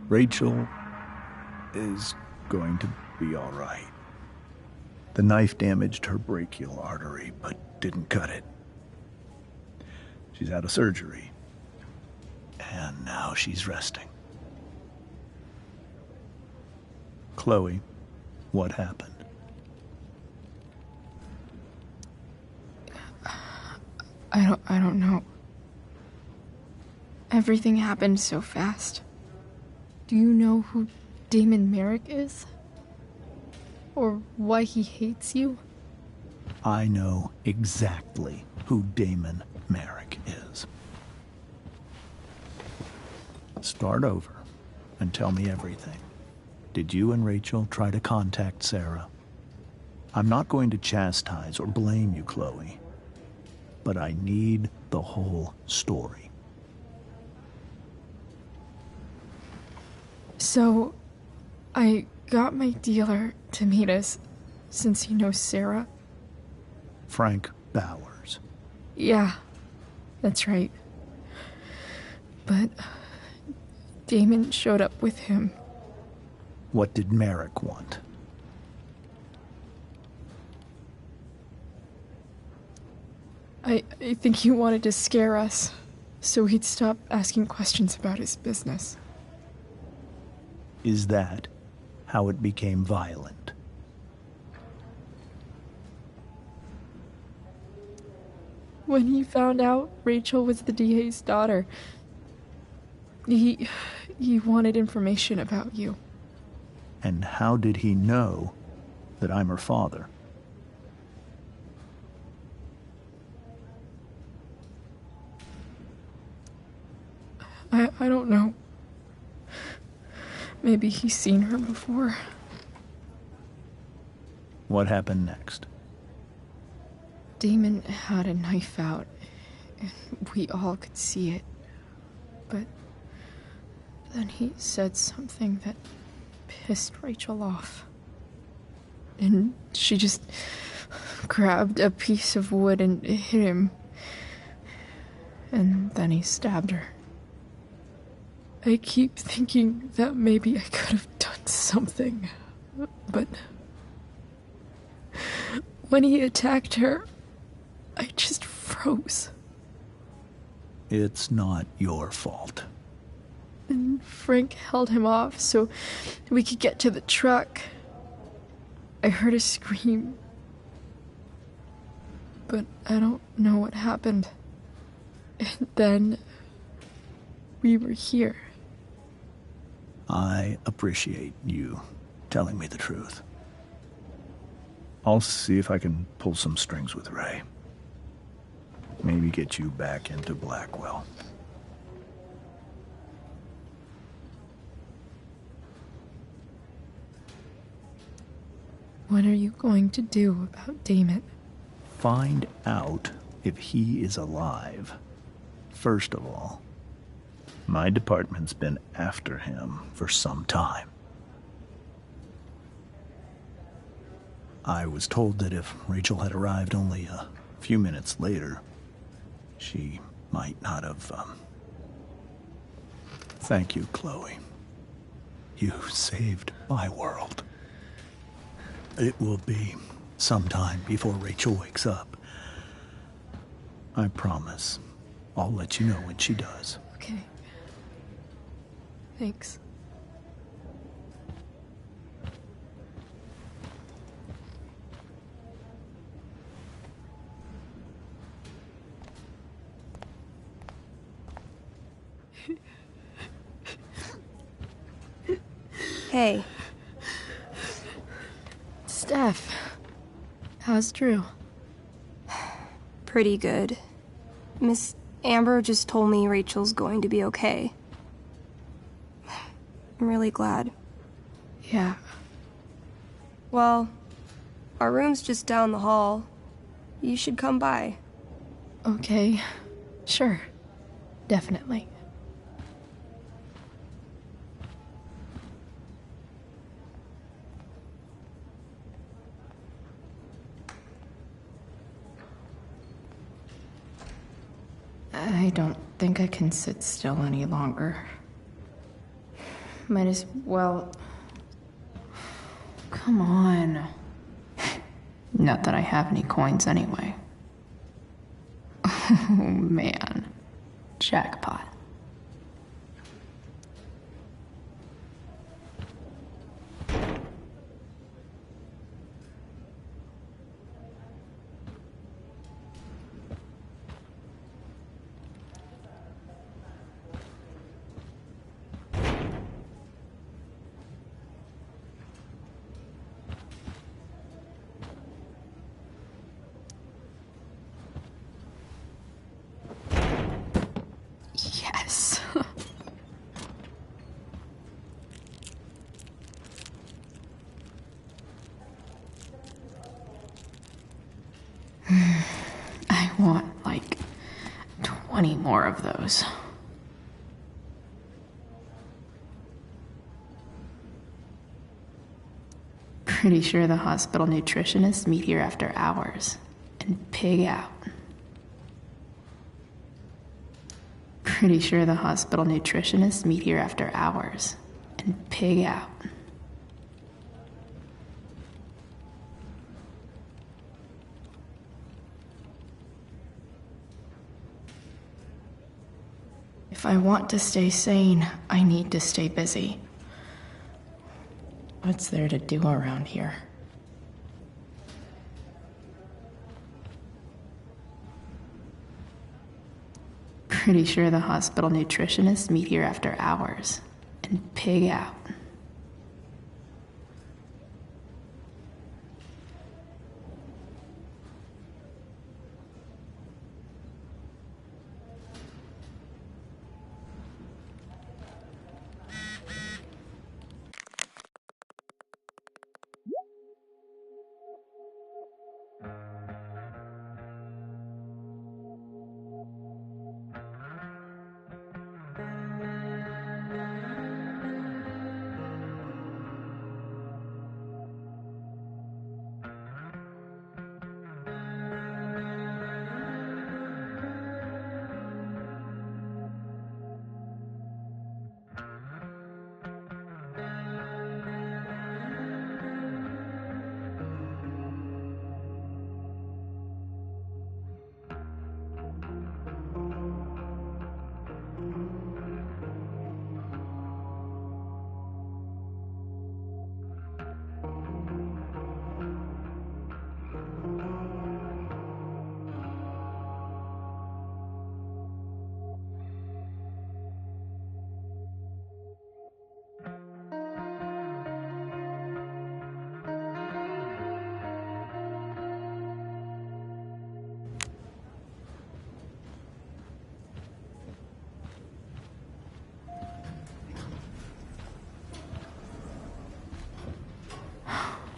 Rachel is going to be all right. The knife damaged her brachial artery, but didn't cut it. She's out of surgery, and now she's resting. Chloe, what happened? I don't know. Everything happened so fast. Do you know who Damon Merrick is? Or why he hates you? I know exactly who Damon Merrick is. Start over and tell me everything. Did you and Rachel try to contact Sarah? I'm not going to chastise or blame you, Chloe, but I need the whole story. So, I got my dealer to meet us, since he knows Sarah. Frank Bowers. Yeah, that's right. But Damon showed up with him. What did Merrick want? I think he wanted to scare us, so he'd stop asking questions about his business. Is that how it became violent? When he found out Rachel was the DA's daughter, he wanted information about you. And how did he know that I'm her father? I don't know. Maybe he's seen her before. What happened next? Damon had a knife out, and we all could see it. But then he said something that pissed Rachel off. And she just grabbed a piece of wood and hit him. And then he stabbed her. I keep thinking that maybe I could have done something, but when he attacked her, I just froze. It's not your fault. And Frank held him off so we could get to the truck. I heard a scream, but I don't know what happened. And then we were here. I appreciate you telling me the truth. I'll see if I can pull some strings with Ray. Maybe get you back into Blackwell. What are you going to do about Damon? Find out if he is alive. First of all, my department's been after him for some time. I was told that if Rachel had arrived only a few minutes later, she might not have, Thank you, Chloe. You saved my world. It will be some time before Rachel wakes up. I promise. I'll let you know when she does. Okay. Thanks. Hey. Steph. How's Drew? Pretty good. Miss Amber just told me Rachel's going to be okay. I'm really glad. Yeah. Well, our room's just down the hall. You should come by. Okay. Sure. Definitely. I don't think I can sit still any longer. Might as well... Come on. Not that I have any coins anyway. Oh, man. Jackpot. Yes. I want, like, 20 more of those. Pretty sure the hospital nutritionists meet here after hours and pig out. Pretty sure the hospital nutritionists meet here after hours and pig out. If I want to stay sane, I need to stay busy. What's there to do around here? Pretty sure the hospital nutritionists meet here after hours and pig out.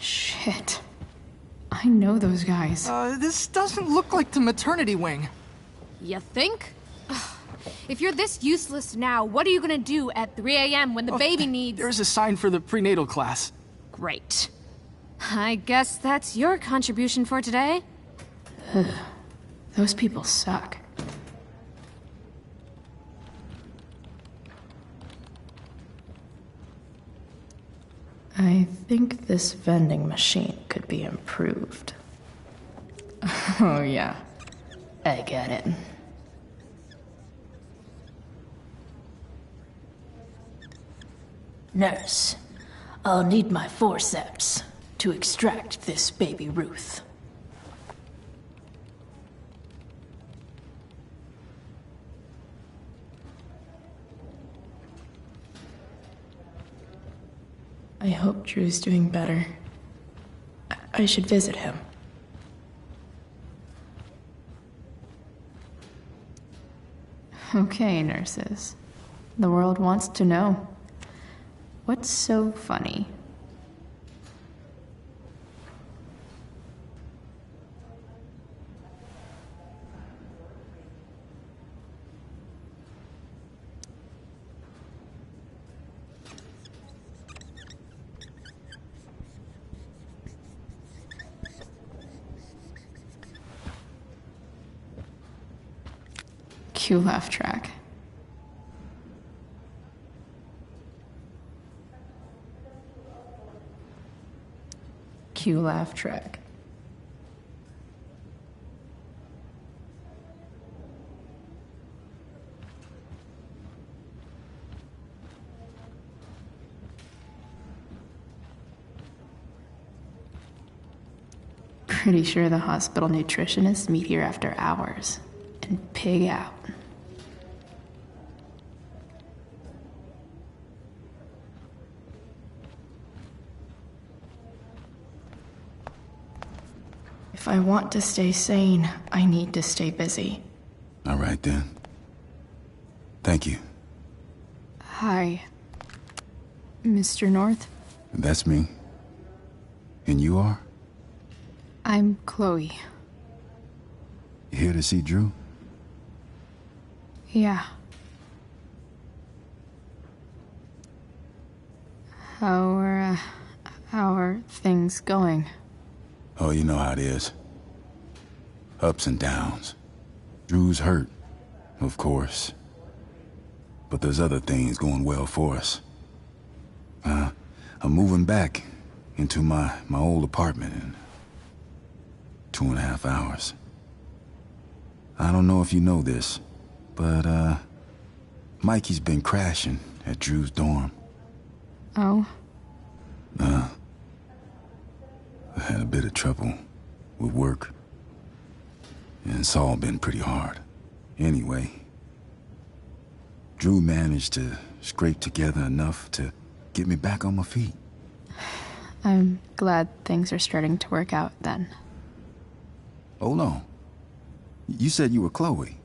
Shit. I know those guys. This doesn't look like the maternity wing. You think? If you're this useless now, what are you gonna do at 3 a.m. when the baby needs... There's a sign for the prenatal class. Great. I guess that's your contribution for today. Ugh. Those people suck. I think this vending machine could be improved. Oh yeah, I get it. Nurse, I'll need my forceps to extract this baby Ruth. I hope Drew's doing better. I should visit him. Okay, nurses. The world wants to know. What's so funny? Cue laugh track. Cue laugh track. Pretty sure the hospital nutritionists meet here after hours and pig out. If I want to stay sane, I need to stay busy. All right, then. Thank you. Hi, Mr. North. That's me. And you are? I'm Chloe. You here to see Drew? Yeah. How are things going? Oh, you know how it is. Ups and downs. Drew's hurt, of course. But there's other things going well for us. I'm moving back into my old apartment in 2.5 hours. I don't know if you know this, but Mikey's been crashing at Drew's dorm. Oh? I had a bit of trouble with work. And it's all been pretty hard. Anyway, Drew managed to scrape together enough to get me back on my feet. I'm glad things are starting to work out then. Hold on. You said you were Chloe.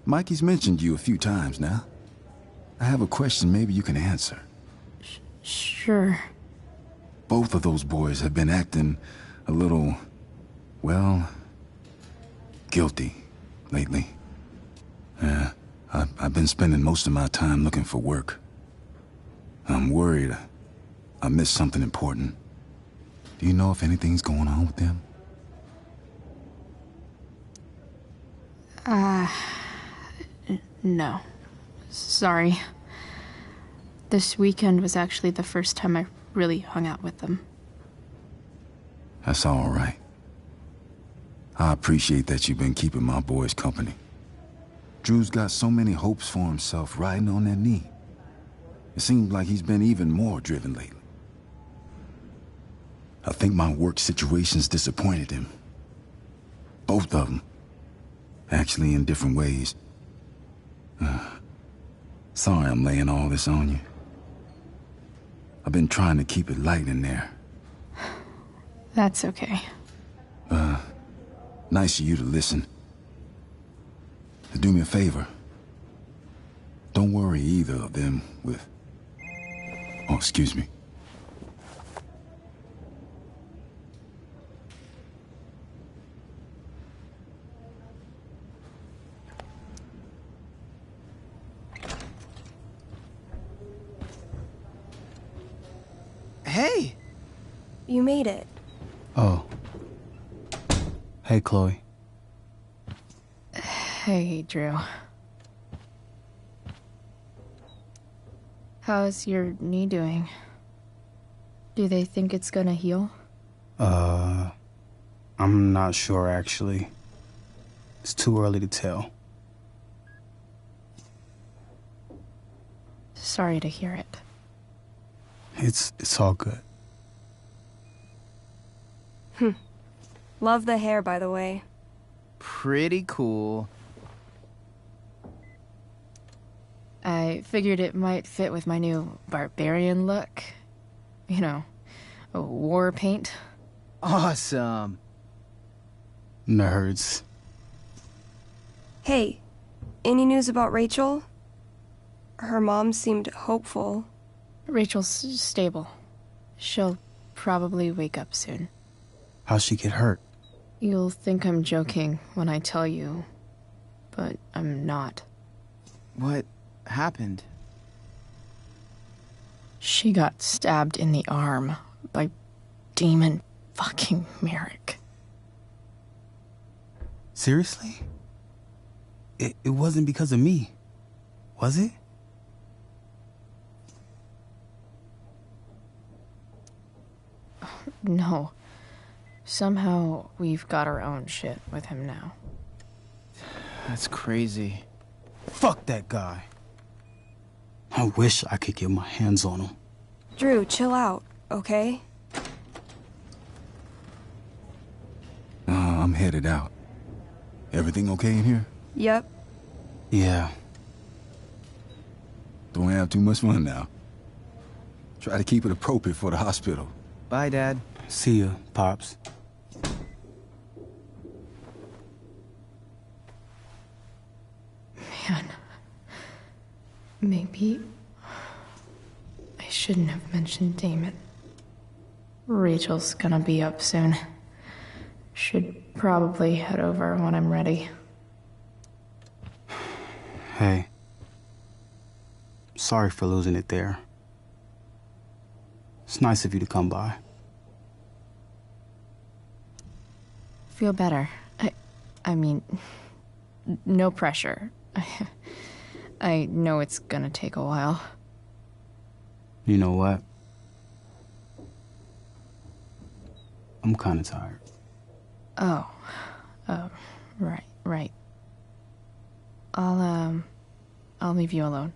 Mikey's mentioned you a few times now. I have a question maybe you can answer. Sure. Both of those boys have been acting a little, well, guilty lately. I've been spending most of my time looking for work. I'm worried I missed something important. Do you know if anything's going on with them? No. Sorry. This weekend was actually the first time I really hung out with them. That's all right. I appreciate that you've been keeping my boys company. Drew's got so many hopes for himself riding on that knee. It seems like he's been even more driven lately. I think my work situation's disappointed him. Both of them. Actually, in different ways. Sorry I'm laying all this on you. I've been trying to keep it light in there. That's okay. Nice of you to listen. Do me a favor. Don't worry either of them with... Oh, excuse me. Hey! You made it. Oh. Hey, Chloe. Hey, Drew. How's your knee doing? Do they think it's gonna heal? I'm not sure, actually. It's too early to tell. Sorry to hear it. It's all good. Love the hair, by the way. Pretty cool. I figured it might fit with my new barbarian look. You know, war paint. Awesome. Nerds. Hey, any news about Rachel? Her mom seemed hopeful. Rachel's stable. She'll probably wake up soon. How'd she get hurt? You'll think I'm joking when I tell you, but I'm not. What happened? She got stabbed in the arm by Demon fucking Merrick. Seriously? It wasn't because of me, was it? No. Somehow, we've got our own shit with him now. That's crazy. Fuck that guy. I wish I could get my hands on him. Drew, chill out, okay? I'm headed out. Everything okay in here? Yep. Yeah. Don't have too much fun now. Try to keep it appropriate for the hospital. Bye, Dad. See ya, Pops. Man. Maybe... I shouldn't have mentioned Damon. Rachel's gonna be up soon. Should probably head over when I'm ready. Hey. Sorry for losing it there. It's nice of you to come by. Feel better. I mean, no pressure. I know it's gonna take a while. You know what? I'm kinda tired. Oh, right. I'll leave you alone.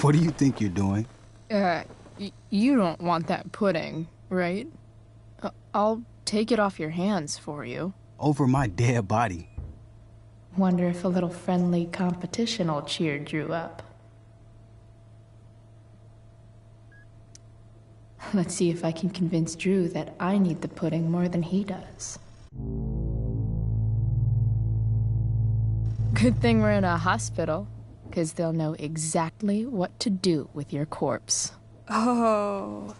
What do you think you're doing? You don't want that pudding, right? I'll take it off your hands for you. Over my dead body. Wonder if a little friendly competition will cheer Drew up. Let's see if I can convince Drew that I need the pudding more than he does. Good thing we're in a hospital, because they'll know exactly what to do with your corpse. Oh.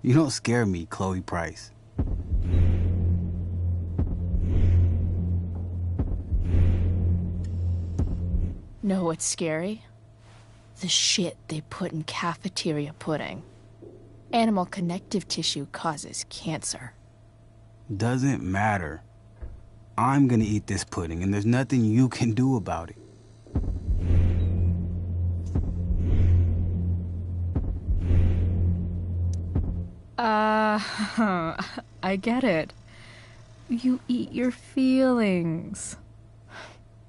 You don't scare me, Chloe Price. Know what's scary? The shit they put in cafeteria pudding. Animal connective tissue causes cancer. Doesn't matter. I'm gonna eat this pudding, and there's nothing you can do about it. I get it. You eat your feelings.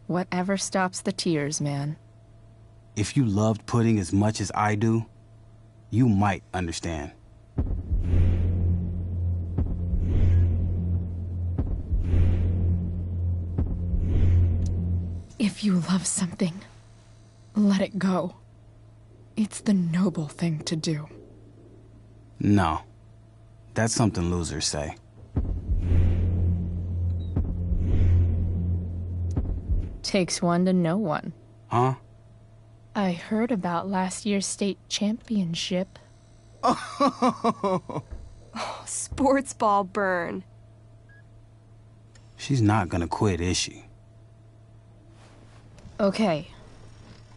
Whatever stops the tears, man. If you loved pudding as much as I do, you might understand. If you love something, let it go. It's the noble thing to do. No. That's something losers say. Takes one to know one. Huh? I heard about last year's state championship. Sports ball burn. She's not gonna quit, is she? Okay.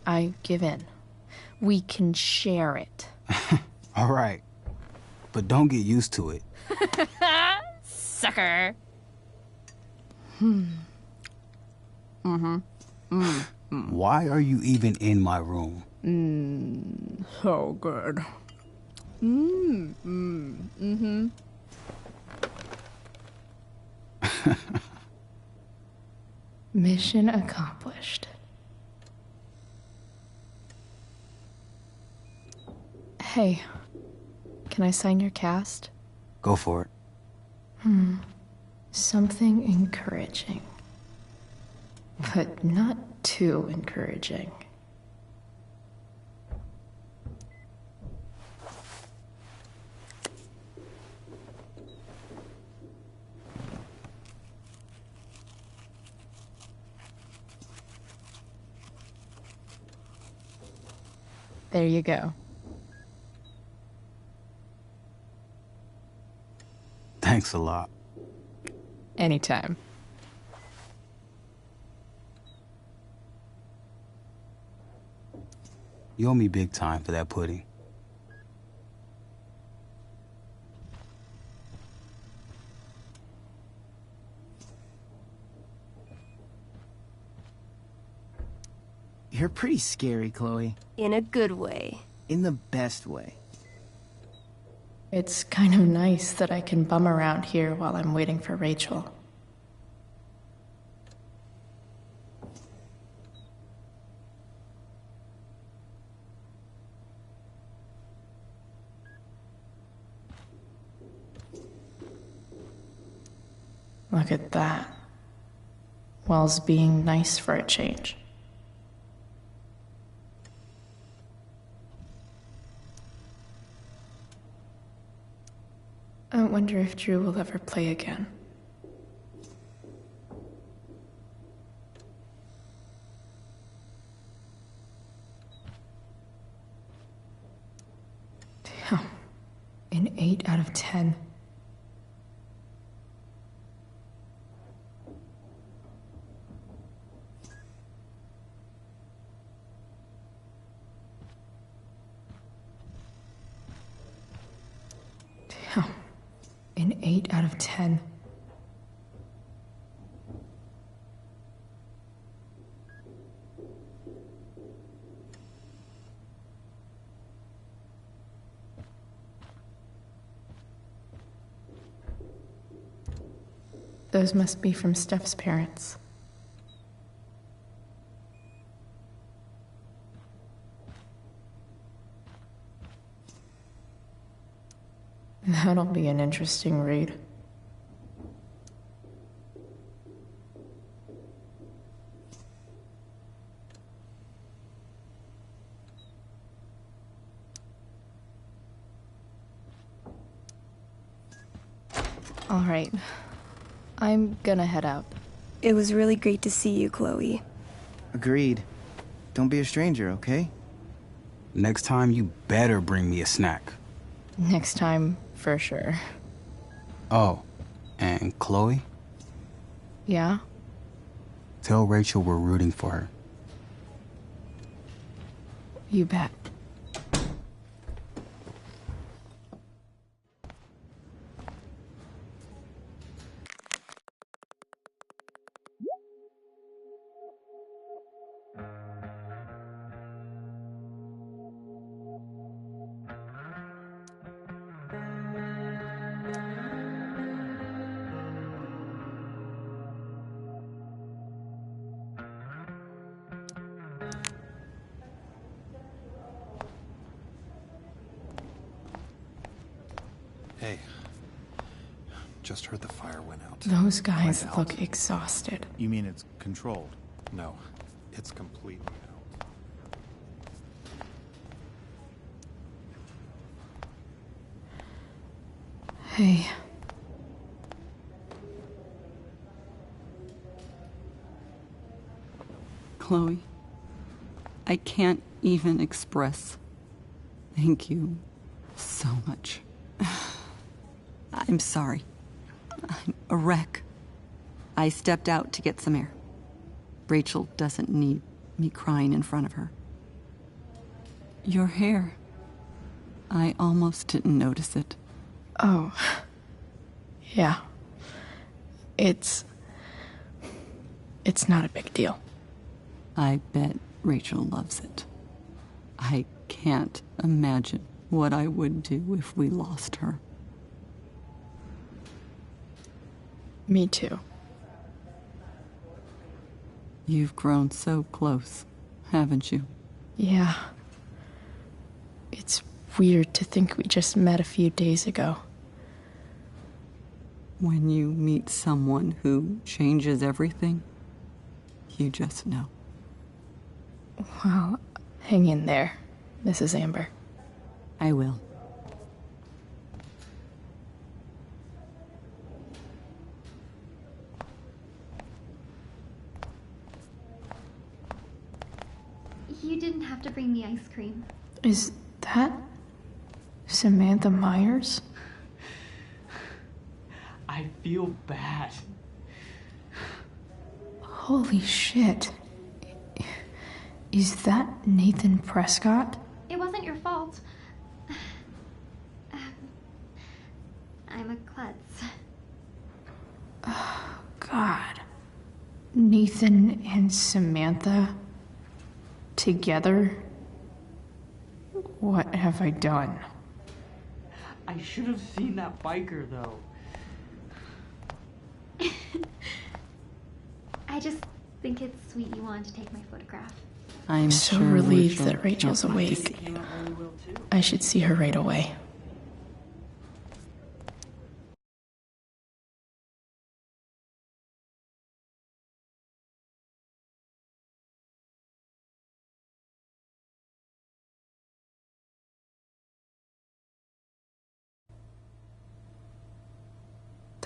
I give in. We can share it. All right. But don't get used to it. Sucker. Why are you even in my room? So good. Mission accomplished. Hey, can I sign your cast? Go for it. Something encouraging. But not too encouraging. There you go. Thanks a lot. Anytime. You owe me big time for that pudding. You're pretty scary, Chloe. In a good way. In the best way. It's kind of nice that I can bum around here while I'm waiting for Rachel. Look at that. Wells being nice for a change. I wonder if Drew will ever play again. Damn. An 8 out of 10. Damn. An 8 out of 10. Those must be from Steph's parents. That'll be an interesting read. All right. I'm gonna head out. It was really great to see you, Chloe. Agreed. Don't be a stranger, okay? Next time, you better bring me a snack. Next time, for sure. Oh, and Chloe? Yeah? Tell Rachel we're rooting for her. You bet. Hey, just heard the fire went out. Those guys Went out. look exhausted. You mean it's controlled? No, it's completely out. Hey. Chloe, I can't even express thank you so much. I'm sorry. I'm a wreck. I stepped out to get some air. Rachel doesn't need me crying in front of her. Your hair. I almost didn't notice it. Oh. Yeah. It's not a big deal. I bet Rachel loves it. I can't imagine what I would do if we lost her. Me too. You've grown so close, haven't you? Yeah. It's weird to think we just met a few days ago. When you meet someone who changes everything, you just know. Well, hang in there, Mrs. Amber. I will. You didn't have to bring me ice cream. Is that Samantha Myers? I feel bad. Holy shit. Is that Nathan Prescott? It wasn't your fault. I'm a klutz. Oh, God. Nathan and Samantha. Together? What have I done? I should have seen that biker, though. I just think it's sweet you wanted to take my photograph. I'm so sure relieved Rachel that Rachel's don't like to awake. Came out really well, too. I should see her right away.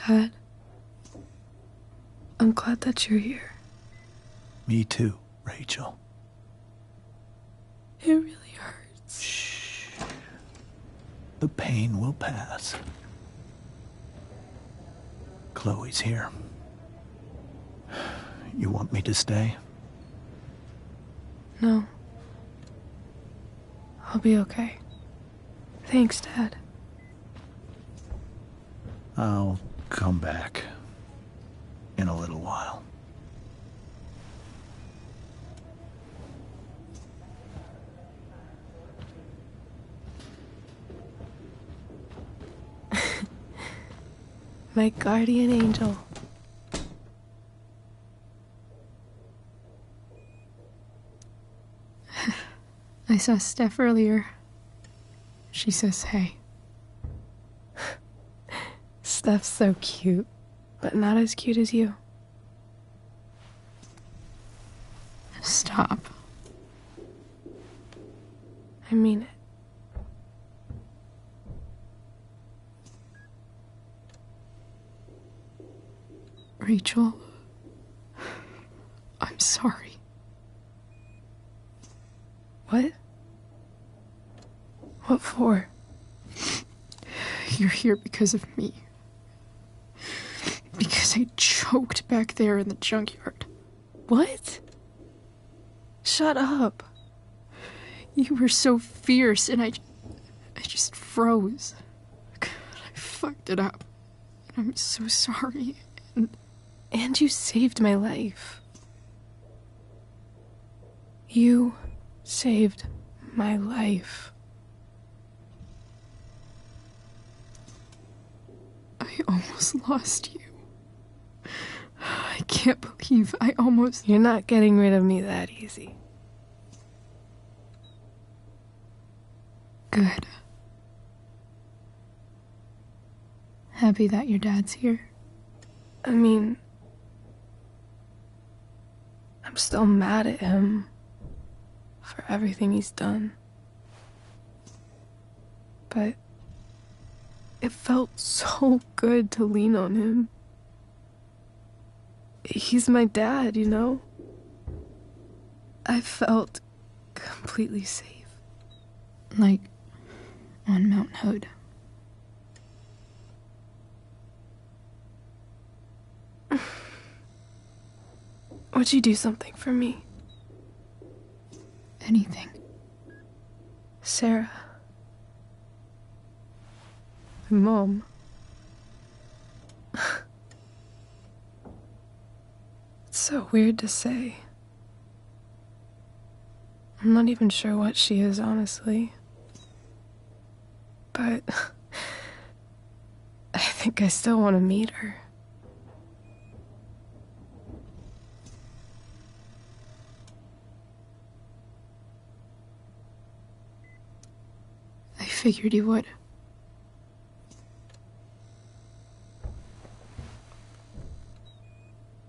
Dad, I'm glad that you're here. Me too, Rachel. It really hurts. Shh. The pain will pass. Chloe's here. You want me to stay? No. I'll be okay. Thanks, Dad. I'll come back in a little while. My guardian angel. I saw Steph earlier. She says hey. Steph's so cute, but not as cute as you. Stop. I mean it. Rachel, I'm sorry. What? What for? You're here because of me. Because I choked back there in the junkyard. What? Shut up. You were so fierce and I just froze. I fucked it up. I'm so sorry. And you saved my life. You saved my life. I almost lost you. I can't believe I almost... You're not getting rid of me that easy. Good. Happy that your dad's here. I mean, I'm still mad at him for everything he's done. But it felt so good to lean on him. He's my dad, you know? I felt completely safe. Like on Mount Hood. Would you do something for me? Anything. Sarah. My mom. It's so weird to say. I'm not even sure what she is, honestly. But I think I still want to meet her. I figured you would.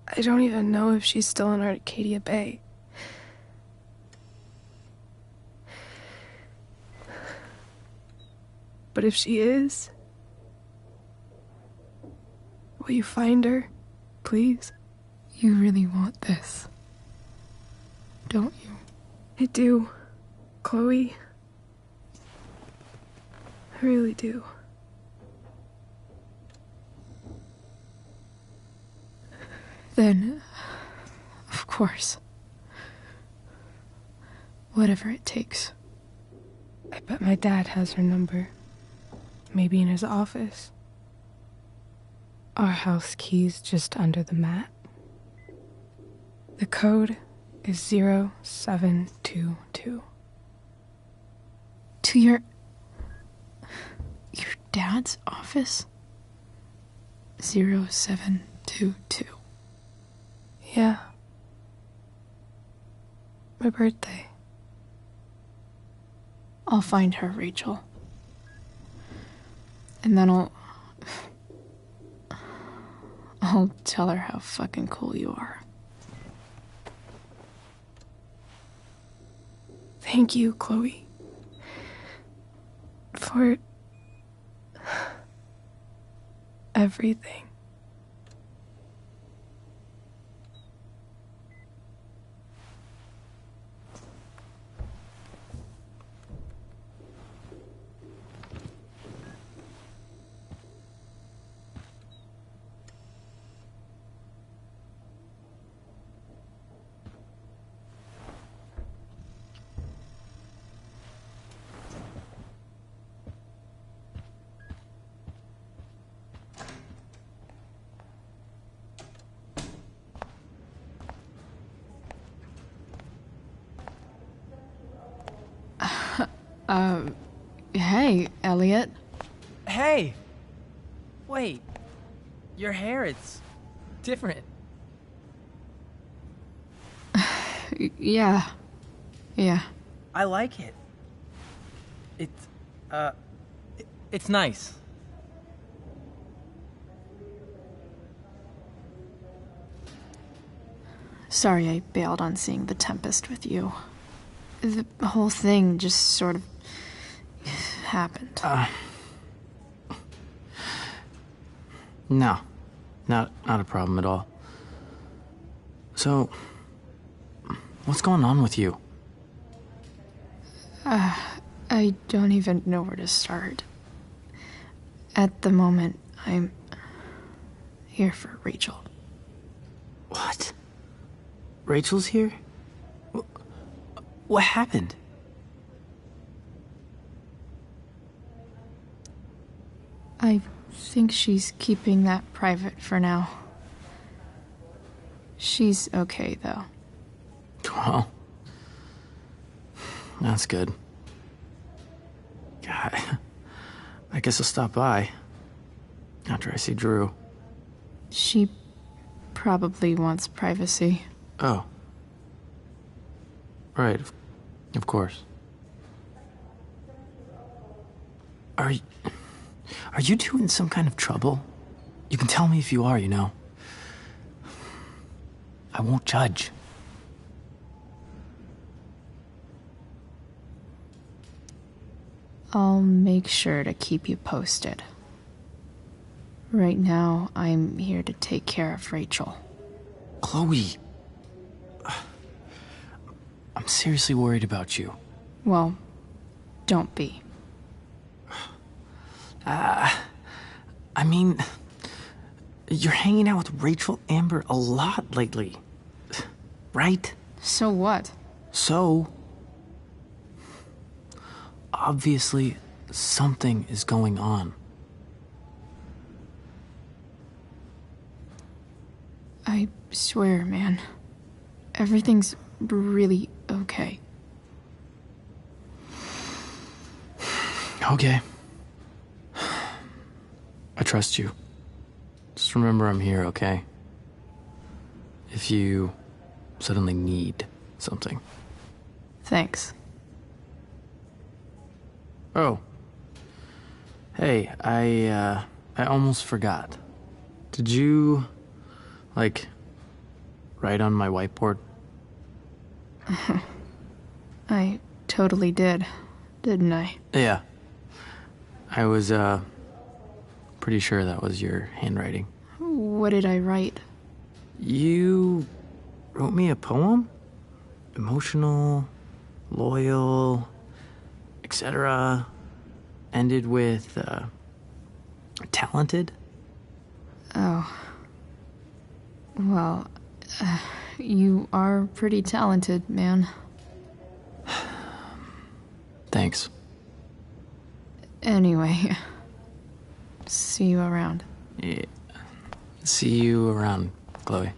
I don't even know if she's still in Arcadia Bay. But if she is, will you find her, please? You really want this, don't you? I do, Chloe. I really do. Then, of course. Whatever it takes. I bet my dad has her number. Maybe in his office. Our house key's just under the mat. The code is 0722. To your dad's office? 0722. Yeah. My birthday. I'll find her, Rachel. And then I'll tell her how fucking cool you are. Thank you, Chloe. For everything. Hey, Elliot. Hey! Wait. Your hair, it's different. Yeah. I like it. It's nice. Sorry I bailed on seeing The Tempest with you. The whole thing just sort of happened. No. Not a problem at all. So, what's going on with you? I don't even know where to start. At the moment, I'm here for Rachel. What? Rachel's here? What happened? I think she's keeping that private for now. She's okay, though. Well, that's good. God, I guess I'll stop by after I see Drew. She probably wants privacy. Oh. Right, of course. Are you two in some kind of trouble? You can tell me if you are, you know. I won't judge. I'll make sure to keep you posted. Right now, I'm here to take care of Rachel. Chloe. I'm seriously worried about you. Well, don't be. I mean, you're hanging out with Rachel Amber a lot lately, right? So what? So, obviously, something is going on. I swear, man. Everything's really okay. Okay. I trust you. Just remember I'm here, okay? If you suddenly need something. Thanks. Oh. Hey, I almost forgot. Did you, write on my whiteboard? I totally did, didn't I? Yeah. I was, pretty sure that was your handwriting. What did I write? You wrote me a poem? Emotional, loyal, etc. Ended with, talented? Oh. Well, you are pretty talented, man. Thanks. Anyway, see you around. Yeah. See you around, Chloe.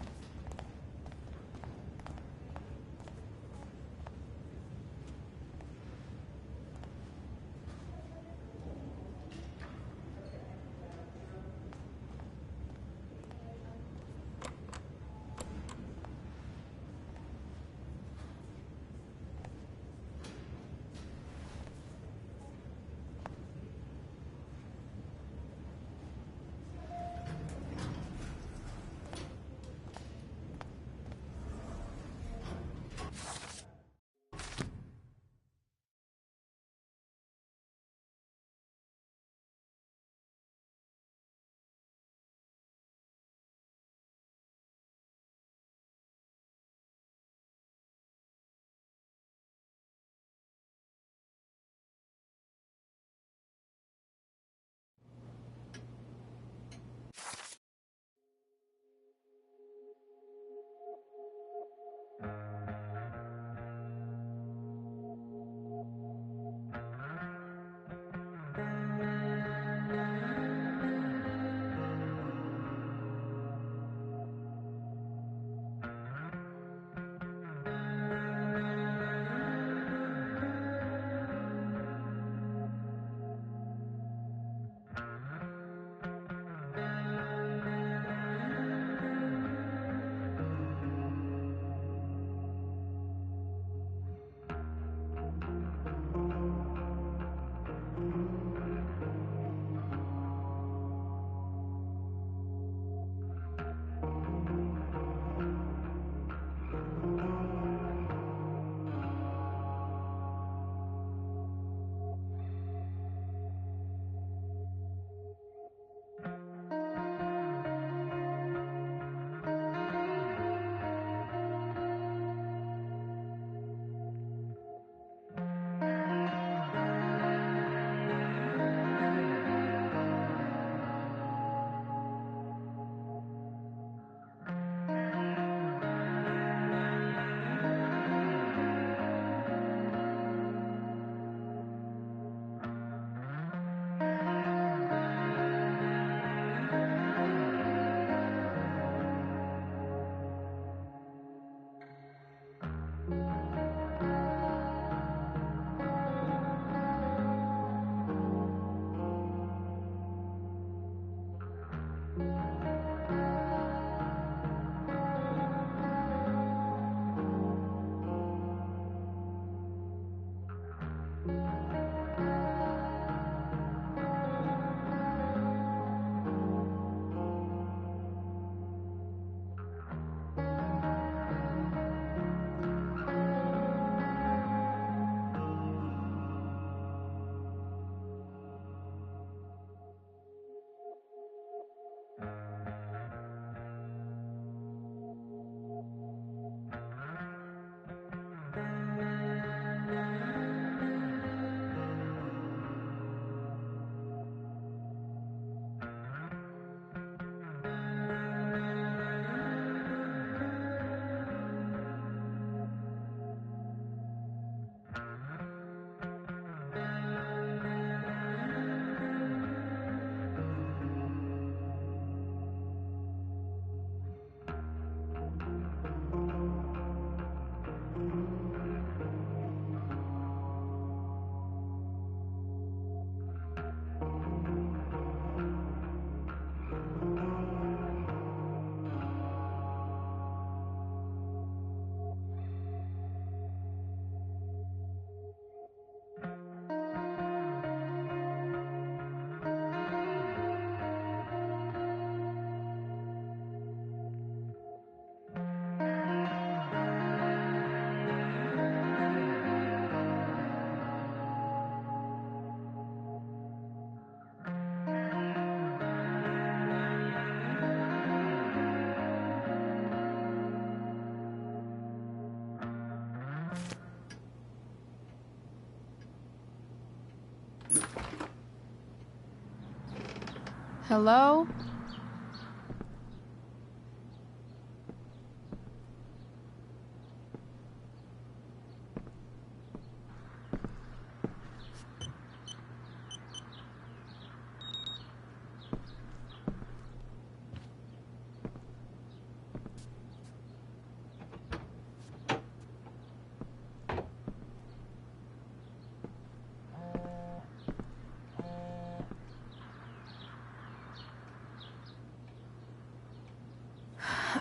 Hello?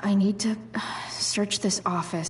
I need to search this office.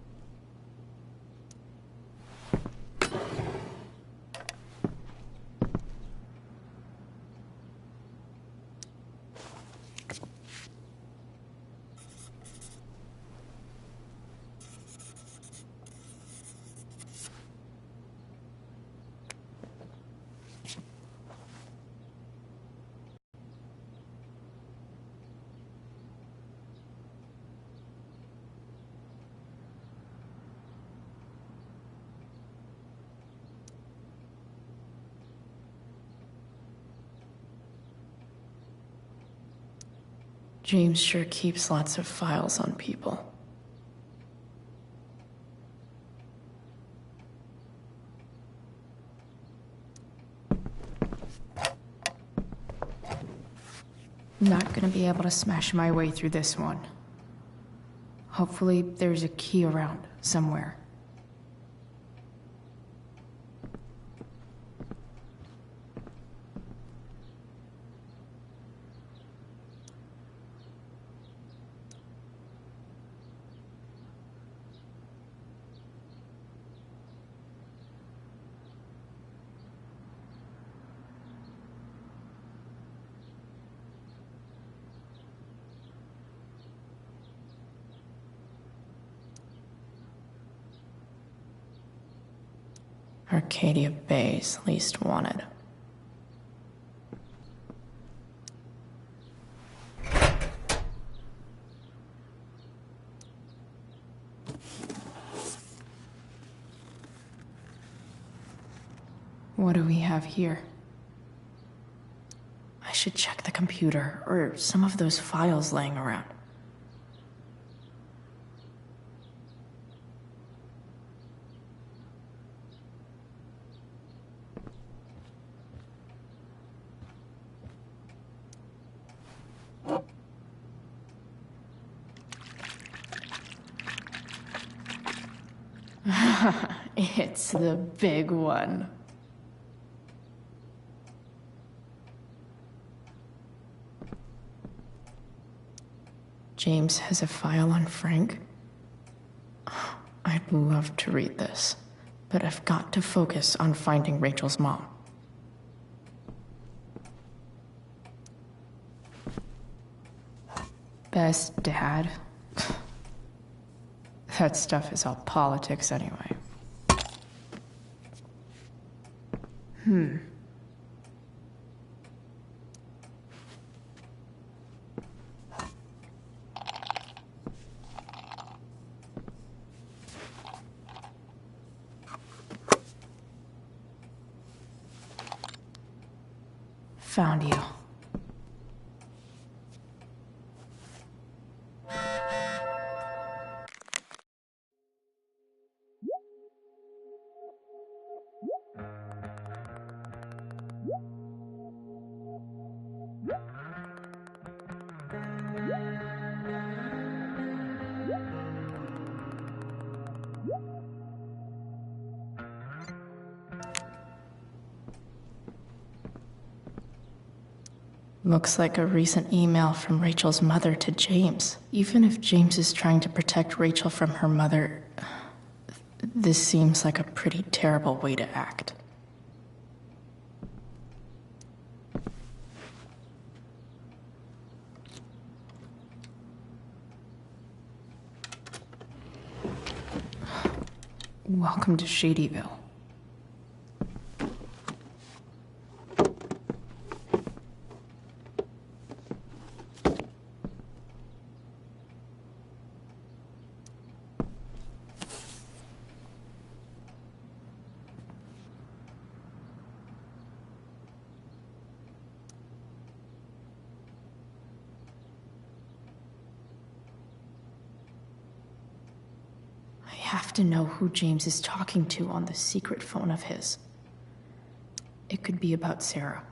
James sure keeps lots of files on people. Not gonna be able to smash my way through this one. Hopefully there's a key around somewhere. Arcadia Bay's least wanted. What do we have here? I should check the computer or some of those files laying around. It's the big one. James has a file on Frank. I'd love to read this, but I've got to focus on finding Rachel's mom. Best dad. That stuff is all politics anyway. Found you. Looks like a recent email from Rachel's mother to James. Even if James is trying to protect Rachel from her mother, this seems like a pretty terrible way to act. Welcome to Shadyville. have to know who James is talking to on the secret phone of his. It could be about Sarah.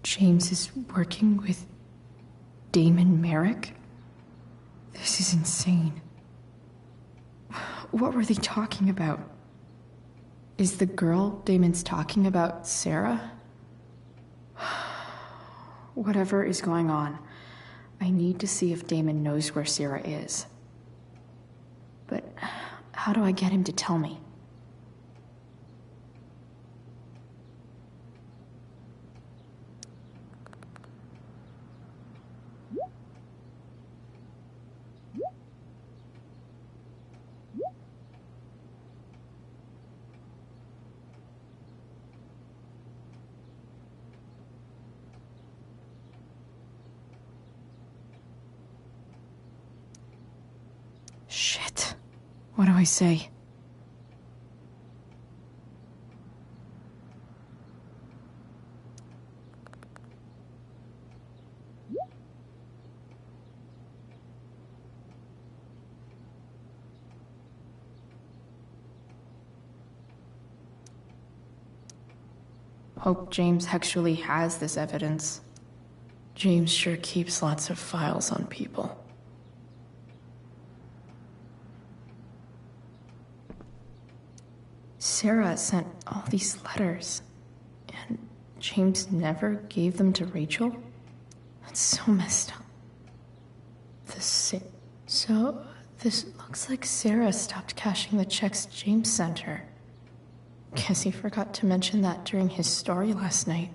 James is working with Damon Merrick? This is insane. What were they talking about? Is the girl Damon's talking about Sarah? Whatever is going on, I need to see if Damon knows where Sarah is. But how do I get him to tell me? Shit. What do I say? Hope James actually has this evidence. James sure keeps lots of files on people. Sarah sent all these letters, and James never gave them to Rachel? That's so messed up. So, this looks like Sarah stopped cashing the checks James sent her. Guess he forgot to mention that during his story last night.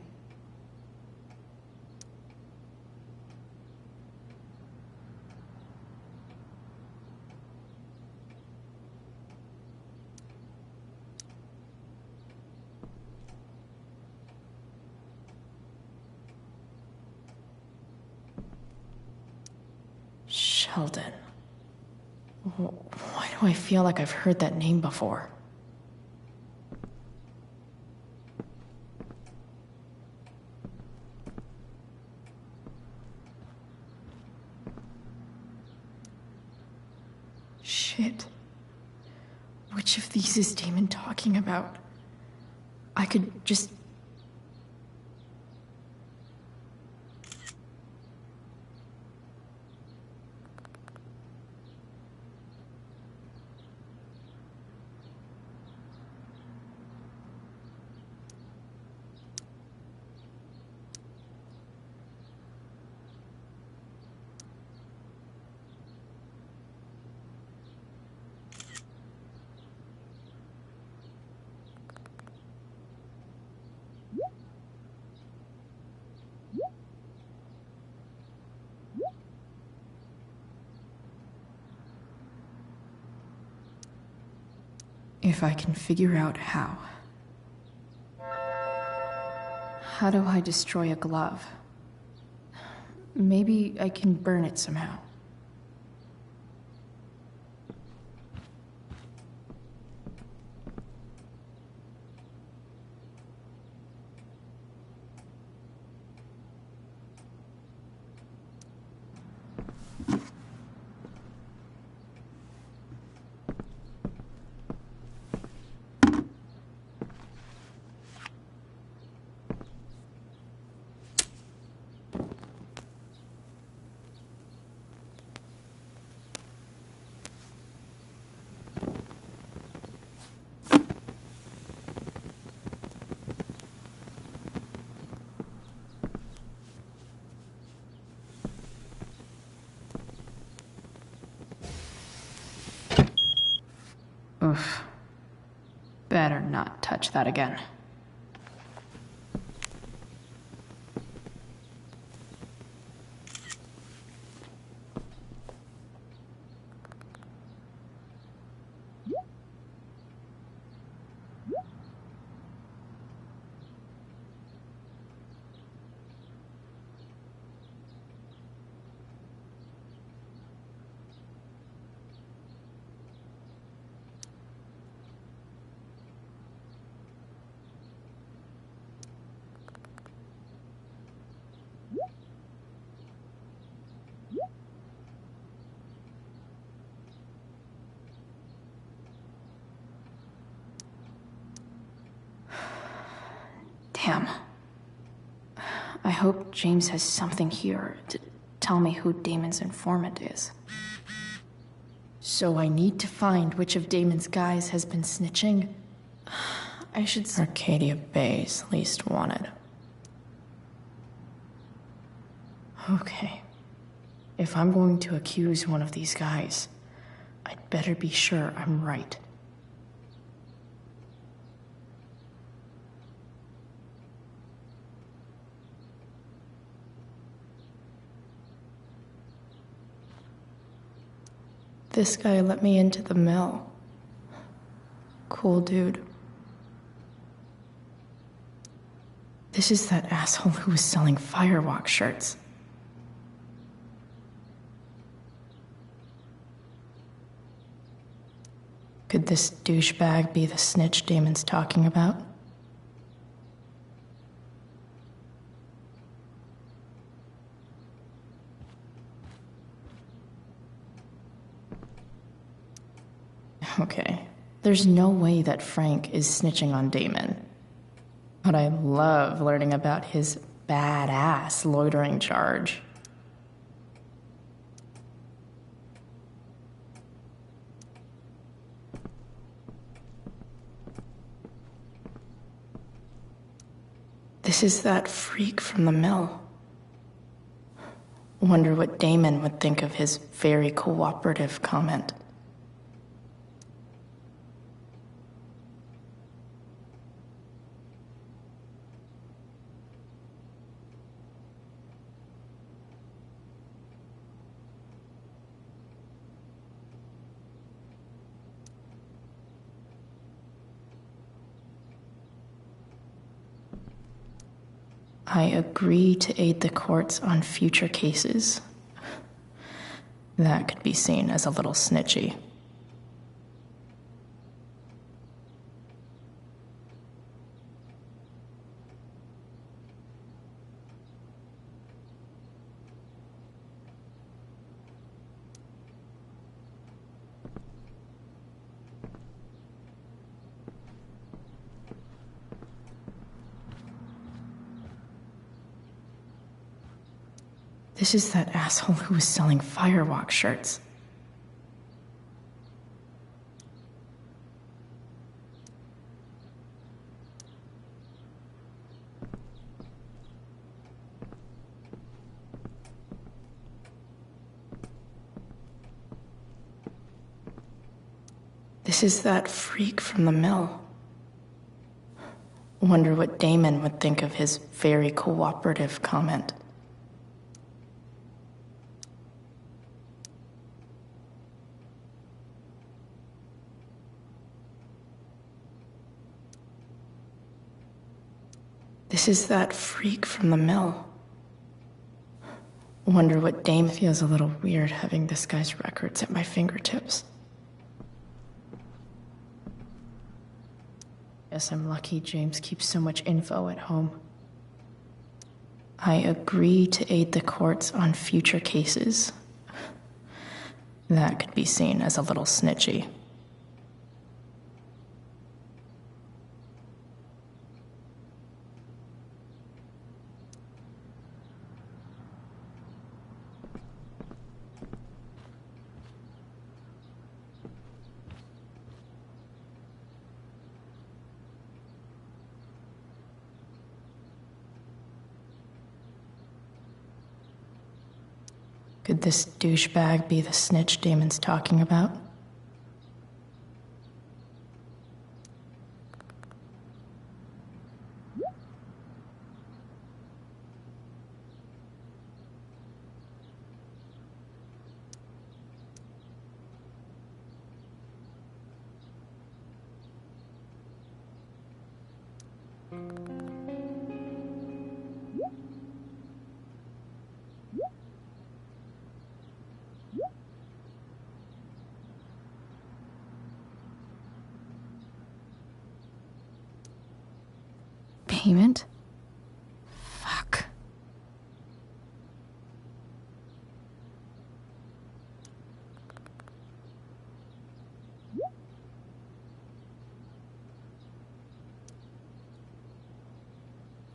Sheldon. Why do I feel like I've heard that name before? Shit. Which of these is Damon talking about? I could just... If I can figure out how. How do I destroy a glove? Maybe I can burn it somehow. not touch that again. Damn. I hope James has something here to tell me who Damon's informant is. So I need to find which of Damon's guys has been snitching. I should... Arcadia Bay's least wanted. Okay. If I'm going to accuse one of these guys, I'd better be sure I'm right. This guy let me into the mill. Cool dude. This is that asshole who was selling Firewalk shirts. Could this douchebag be the snitch Damon's talking about? Okay, there's no way that Frank is snitching on Damon. But I love learning about his badass loitering charge. This is that freak from the mill. Wonder what Damon would think of his very cooperative comment. I agree to aid the courts on future cases. That could be seen as a little snitchy. This is that asshole who was selling Firewalk shirts. This is that freak from the mill. Wonder what Damon would think of his very cooperative comment. This is that freak from the mill. Wonder what Damon feels a little weird having this guy's records at my fingertips. Guess I'm lucky James keeps so much info at home. I agree to aid the courts on future cases. That could be seen as a little snitchy. Could this douchebag be the snitch Damon's talking about? payment? Fuck.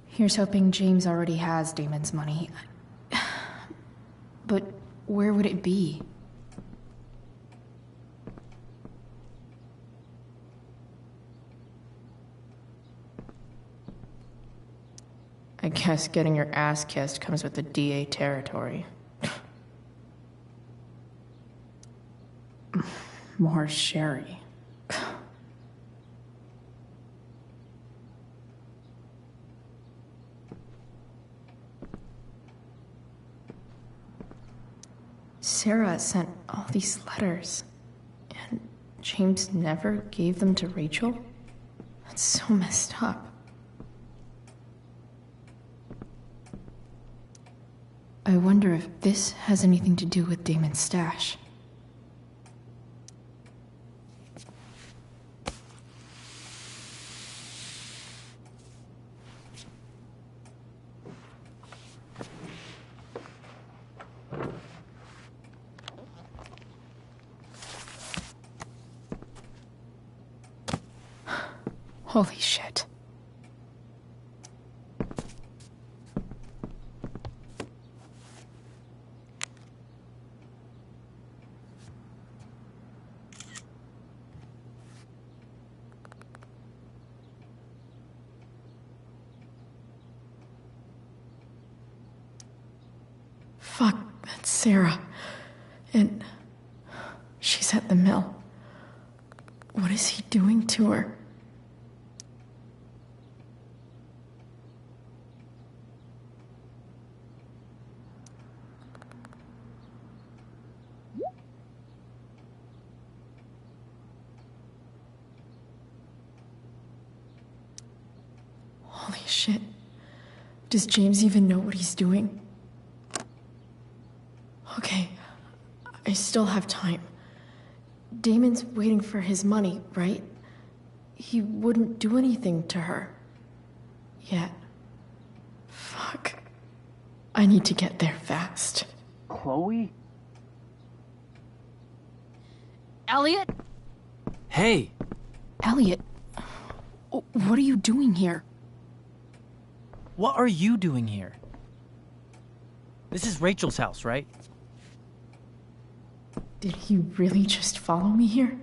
Here's hoping James already has Damon's money. But where would it be? I guess getting your ass kissed comes with the DA territory. More Sherry. Sarah sent all these letters, and James never gave them to Rachel? That's so messed up. I wonder if this has anything to do with Damon's stash. Holy shit. Fuck, that's Sarah. And she's at the mill. What is he doing to her? Holy shit. Does James even know what he's doing? Okay, I still have time. Damon's waiting for his money, right? He wouldn't do anything to her. Yet. Fuck. I need to get there fast. Chloe? Elliot? Hey! Elliot, what are you doing here? What are you doing here? This is Rachel's house, right? Did he really just follow me here?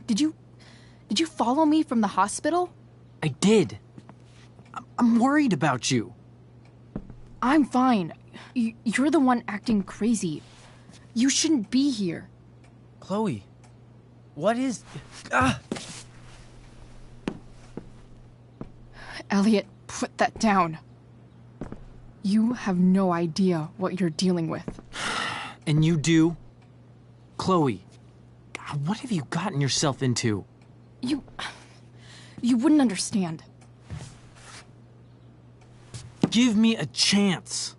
Did you follow me from the hospital? I did. I'm worried about you. I'm fine. You're the one acting crazy. You shouldn't be here. Chloe, what is... Elliot, put that down. You have no idea what you're dealing with. And you do? Chloe, God, what have you gotten yourself into? You wouldn't understand. Give me a chance.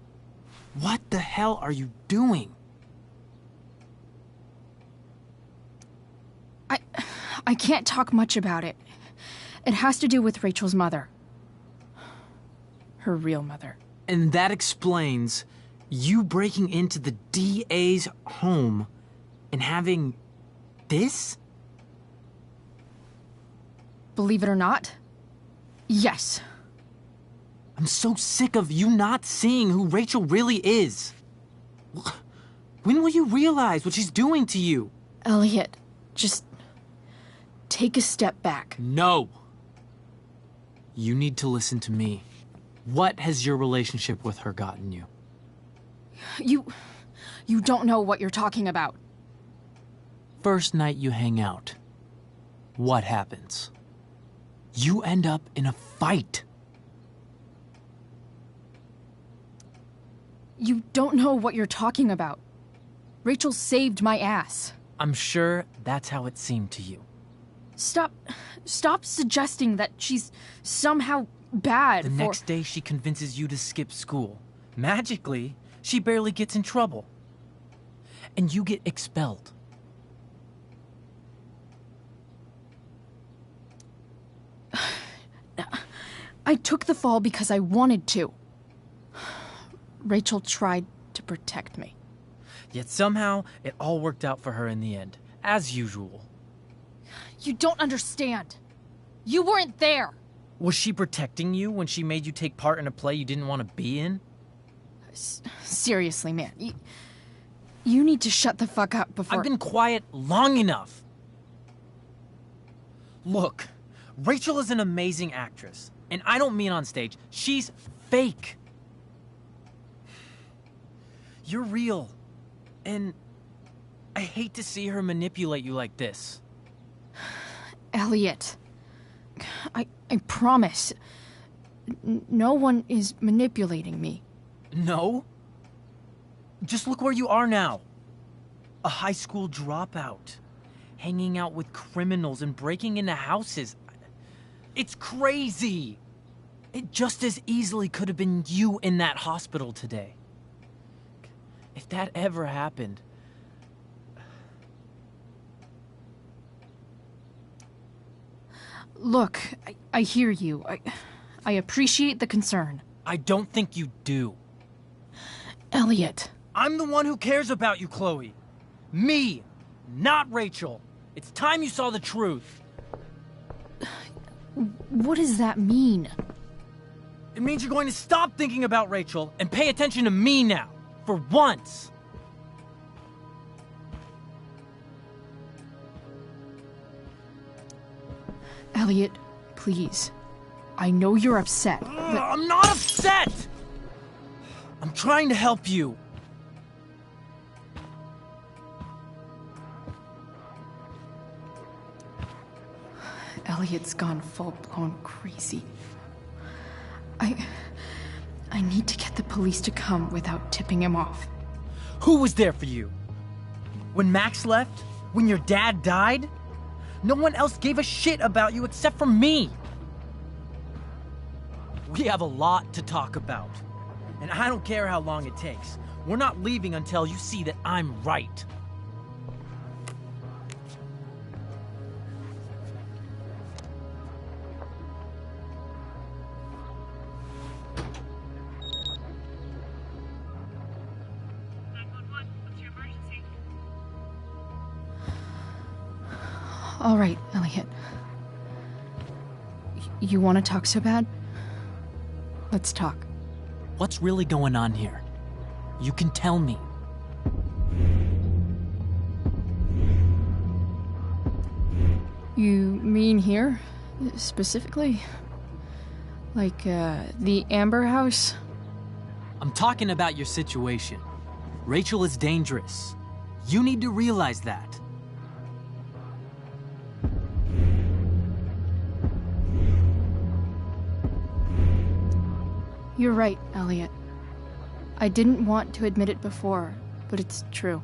What the hell are you doing? I can't talk much about it. It has to do with Rachel's mother. Her real mother. And that explains you breaking into the DA's home and having this? Believe it or not, yes. I'm so sick of you not seeing who Rachel really is. When will you realize what she's doing to you? Elliot, just take a step back. No. You need to listen to me. What has your relationship with her gotten you? You don't know what you're talking about. First night you hang out, what happens? You end up in a fight. You don't know what you're talking about. Rachel saved my ass. I'm sure that's how it seemed to you. Stop suggesting that she's somehow bad. The next day she convinces you to skip school. Magically, she barely gets in trouble. And you get expelled. I took the fall because I wanted to. Rachel tried to protect me. Yet somehow, it all worked out for her in the end, as usual. You don't understand. You weren't there. Was she protecting you when she made you take part in a play you didn't want to be in? Seriously, man. You need to shut the fuck up before... I've been quiet long enough. Look, Rachel is an amazing actress. And I don't mean on stage. She's fake. You're real. And I hate to see her manipulate you like this. Elliot, I promise. No one is manipulating me. No? Just look where you are now. A high school dropout. Hanging out with criminals and breaking into houses. It's crazy. It just as easily could have been you in that hospital today. If that ever happened... Look, I hear you. I appreciate the concern. I don't think you do. Elliot. I'm the one who cares about you, Chloe. Me, not Rachel. It's time you saw the truth. What does that mean? It means you're going to stop thinking about Rachel and pay attention to me now. For once. Elliot, please. I know you're upset, but... I'm not upset! I'm trying to help you. Elliot's gone full-blown crazy. I need to get the police to come without tipping him off. Who was there for you? When Max left? When your dad died? No one else gave a shit about you except for me. We have a lot to talk about. And I don't care how long it takes. We're not leaving until you see that I'm right. All right, Elliot. You want to talk so bad? Let's talk. What's really going on here? You can tell me. You mean here? Specifically? Like, the Amber House? I'm talking about your situation. Rachel is dangerous. You need to realize that. You're right, Elliot. I didn't want to admit it before, but it's true.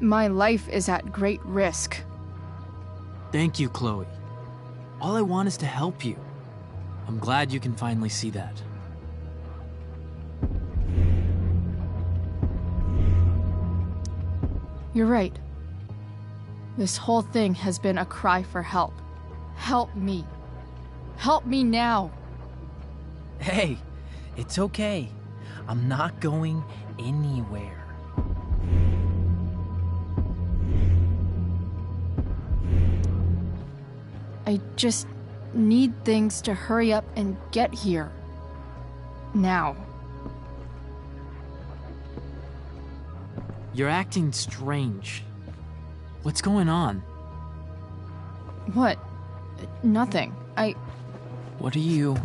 My life is at great risk. Thank you, Chloe. All I want is to help you. I'm glad you can finally see that. You're right. This whole thing has been a cry for help. Help me. Help me now. Hey, it's okay. I'm not going anywhere. I just need things to hurry up and get here. Now. You're acting strange. What's going on? What? Nothing. What are you...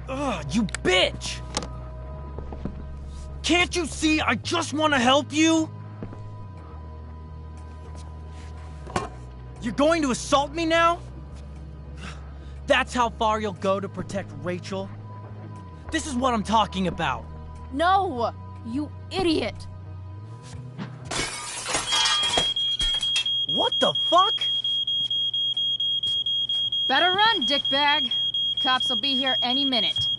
Ugh, you bitch! Can't you see I just want to help you? You're going to assault me now? That's how far you'll go to protect Rachel? This is what I'm talking about. No! You idiot! What the fuck? Better run, dickbag. Cops will be here any minute.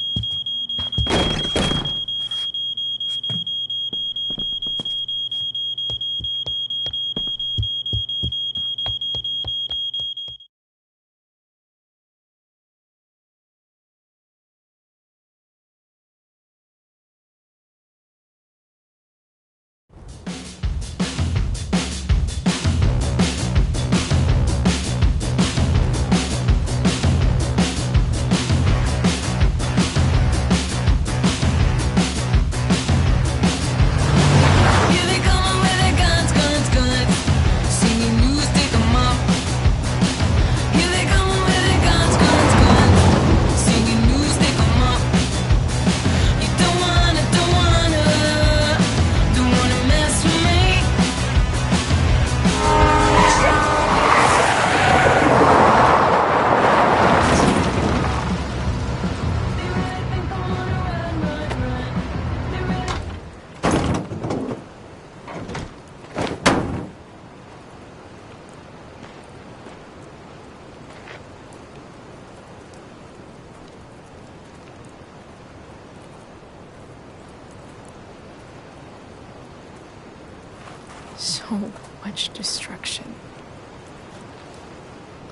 So much destruction.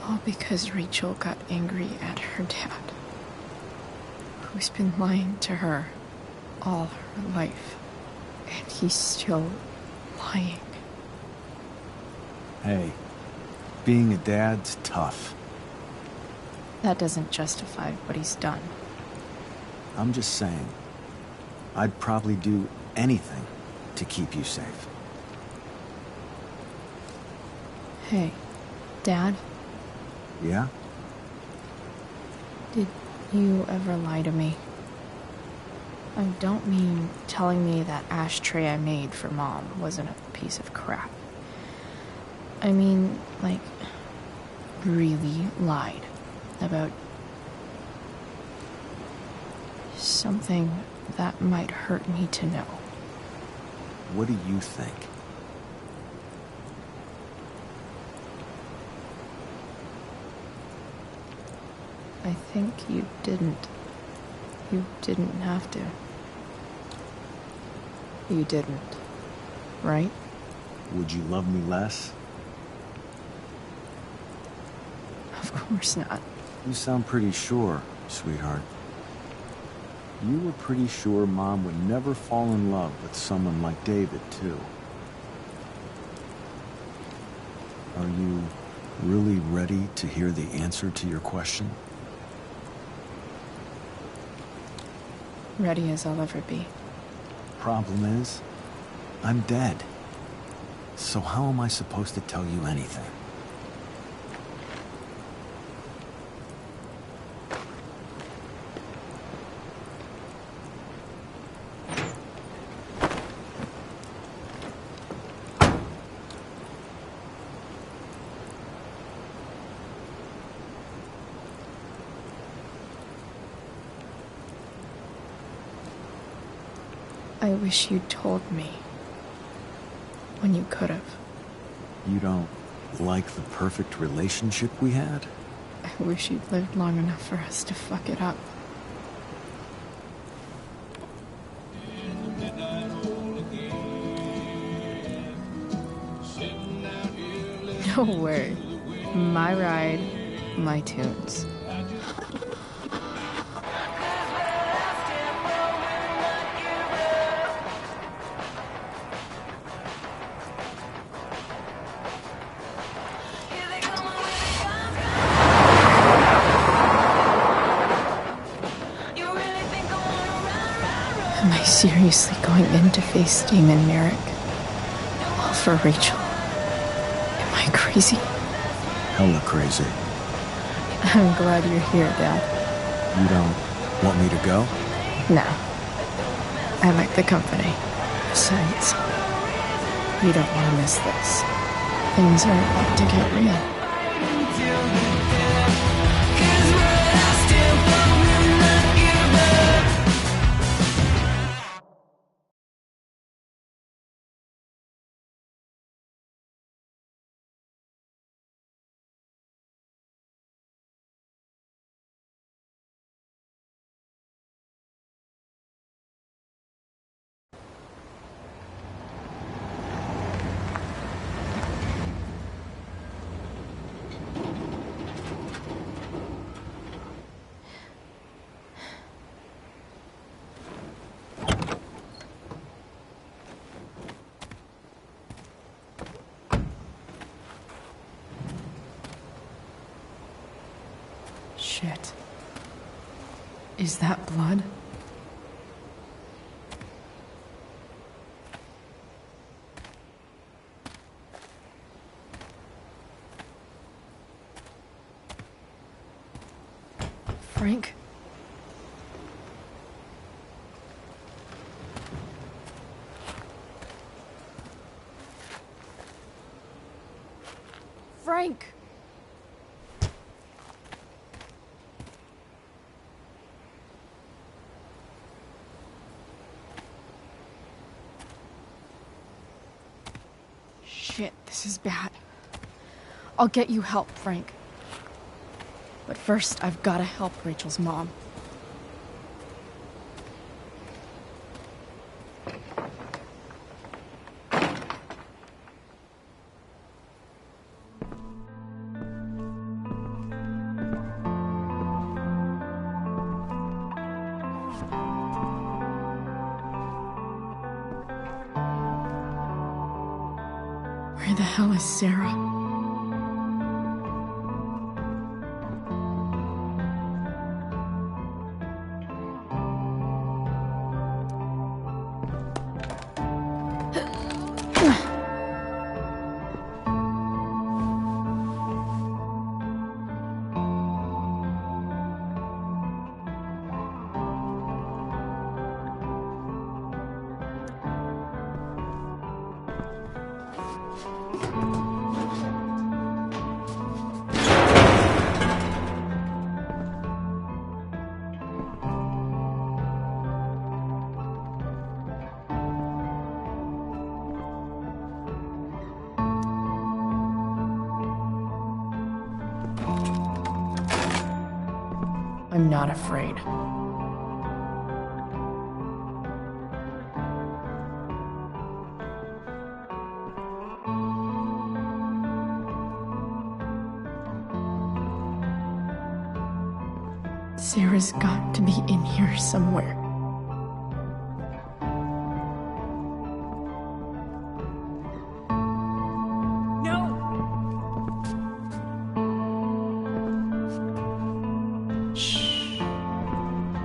All because Rachel got angry at her dad, who's been lying to her all her life. And he's still lying. Hey, being a dad's tough. That doesn't justify what he's done. I'm just saying, I'd probably do anything to keep you safe. Hey, Dad, Yeah? did you ever lie to me? I don't mean telling me that ashtray I made for Mom wasn't a piece of crap. I mean, like, really lied about something that might hurt me to know. What do you think? I think you didn't. You didn't have to. You didn't, right? Would you love me less? Of course not. You sound pretty sure, sweetheart. You were pretty sure Mom would never fall in love with someone like David, too. Are you really ready to hear the answer to your question? Ready as I'll ever be. Problem is, I'm dead. So how am I supposed to tell you anything? I wish you'd told me. When you could have. You don't like the perfect relationship we had? I wish you'd lived long enough for us to fuck it up. Don't worry. My ride, my tunes. Am I seriously going in to face Damon Merrick? All for Rachel? Am I crazy? Hella crazy. I'm glad you're here, Dad. You don't want me to go? No. I like the company. Besides, you don't want to miss this. Things are about to get real. Shit. Is that blood? Frank? Frank! Shit, this is bad. I'll get you help, Frank. But first, I've gotta help Rachel's mom. Where the hell is Sarah? I'm not afraid. Sarah's got to be in here somewhere.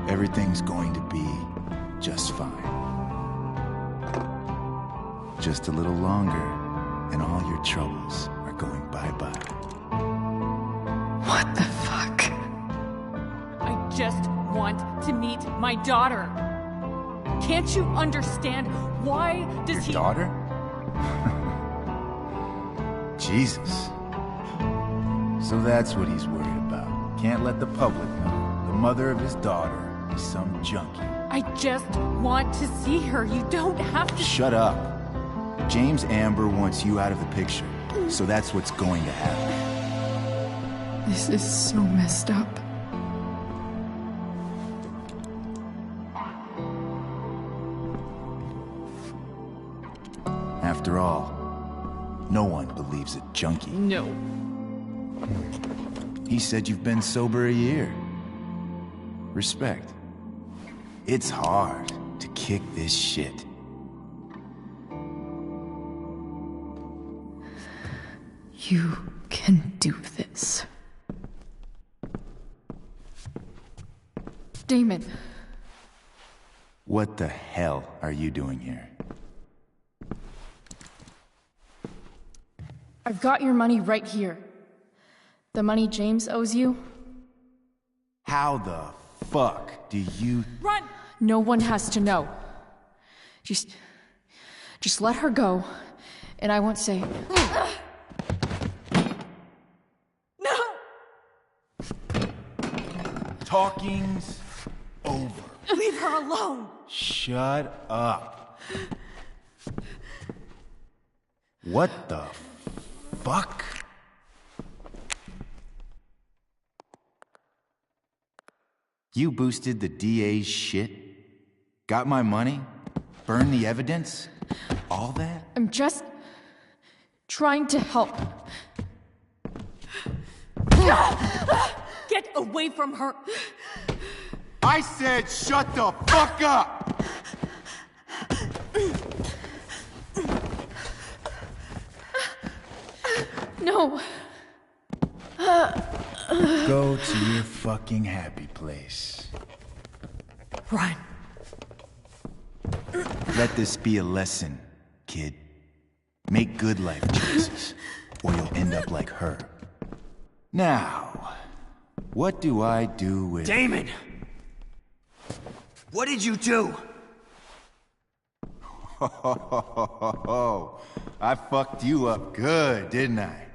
Everything's going to be just fine. Just a little longer, and all your troubles are going bye-bye. What the fuck? I just want to meet my daughter. Can't you understand? Why does Your daughter? Jesus. So that's what he's worried about. Can't let the public know. The mother of his daughter is some junkie. I just want to see her. You don't have to. Shut up. James Amber wants you out of the picture, so that's what's going to happen. This is so messed up. After all, no one believes a junkie. No. He said you've been sober a year. Respect. It's hard to kick this shit. You can do this. Damon. What the hell are you doing here? I've got your money right here. The money James owes you. How the fuck do you... Run! No one has to know. Just let her go, and I won't say... No! Talking's over. Leave her alone! Shut up. What the fuck? You boosted the DA's shit? Got my money? Burned the evidence? All that? I'm just trying to help. Get away from her! I said shut the fuck up! No. Go to your fucking happy place. Run. Let this be a lesson, kid. Make good life choices, or you'll end up like her. Now, what do I do with... Damon! What did you do? I fucked you up good, didn't I?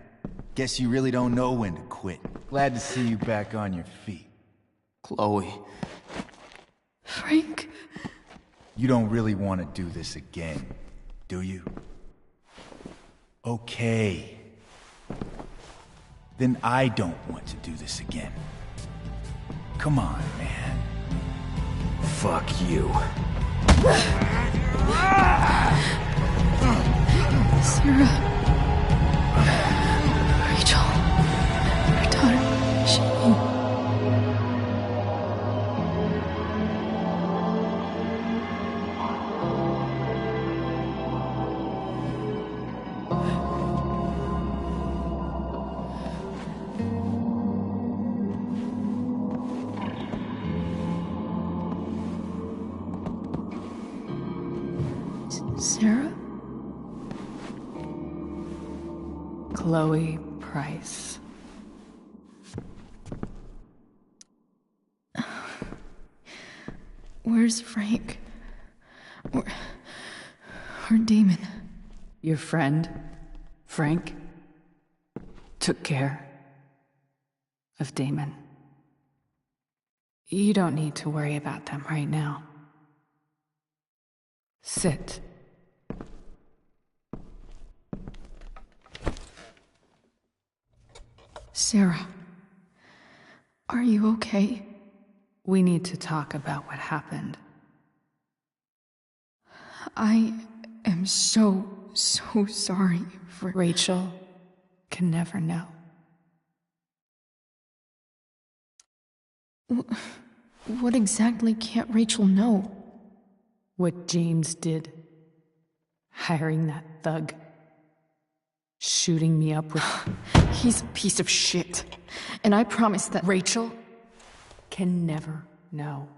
Guess you really don't know when to quit. Glad to see you back on your feet. Chloe. Frank? You don't really want to do this again, do you? Okay. Then I don't want to do this again. Come on, man. Fuck you. Sarah. Rachel. Our daughter, Sarah? Chloe Price. Where's Frank? Or Damon? Your friend, Frank, took care of Damon. You don't need to worry about them right now. Sit. Sarah, are you okay? We need to talk about what happened. I am so sorry for... Rachel can never know. What exactly can't Rachel know? What James did. Hiring that thug. Shooting me up with... He's a piece of shit. And I promise that... Rachel can never know.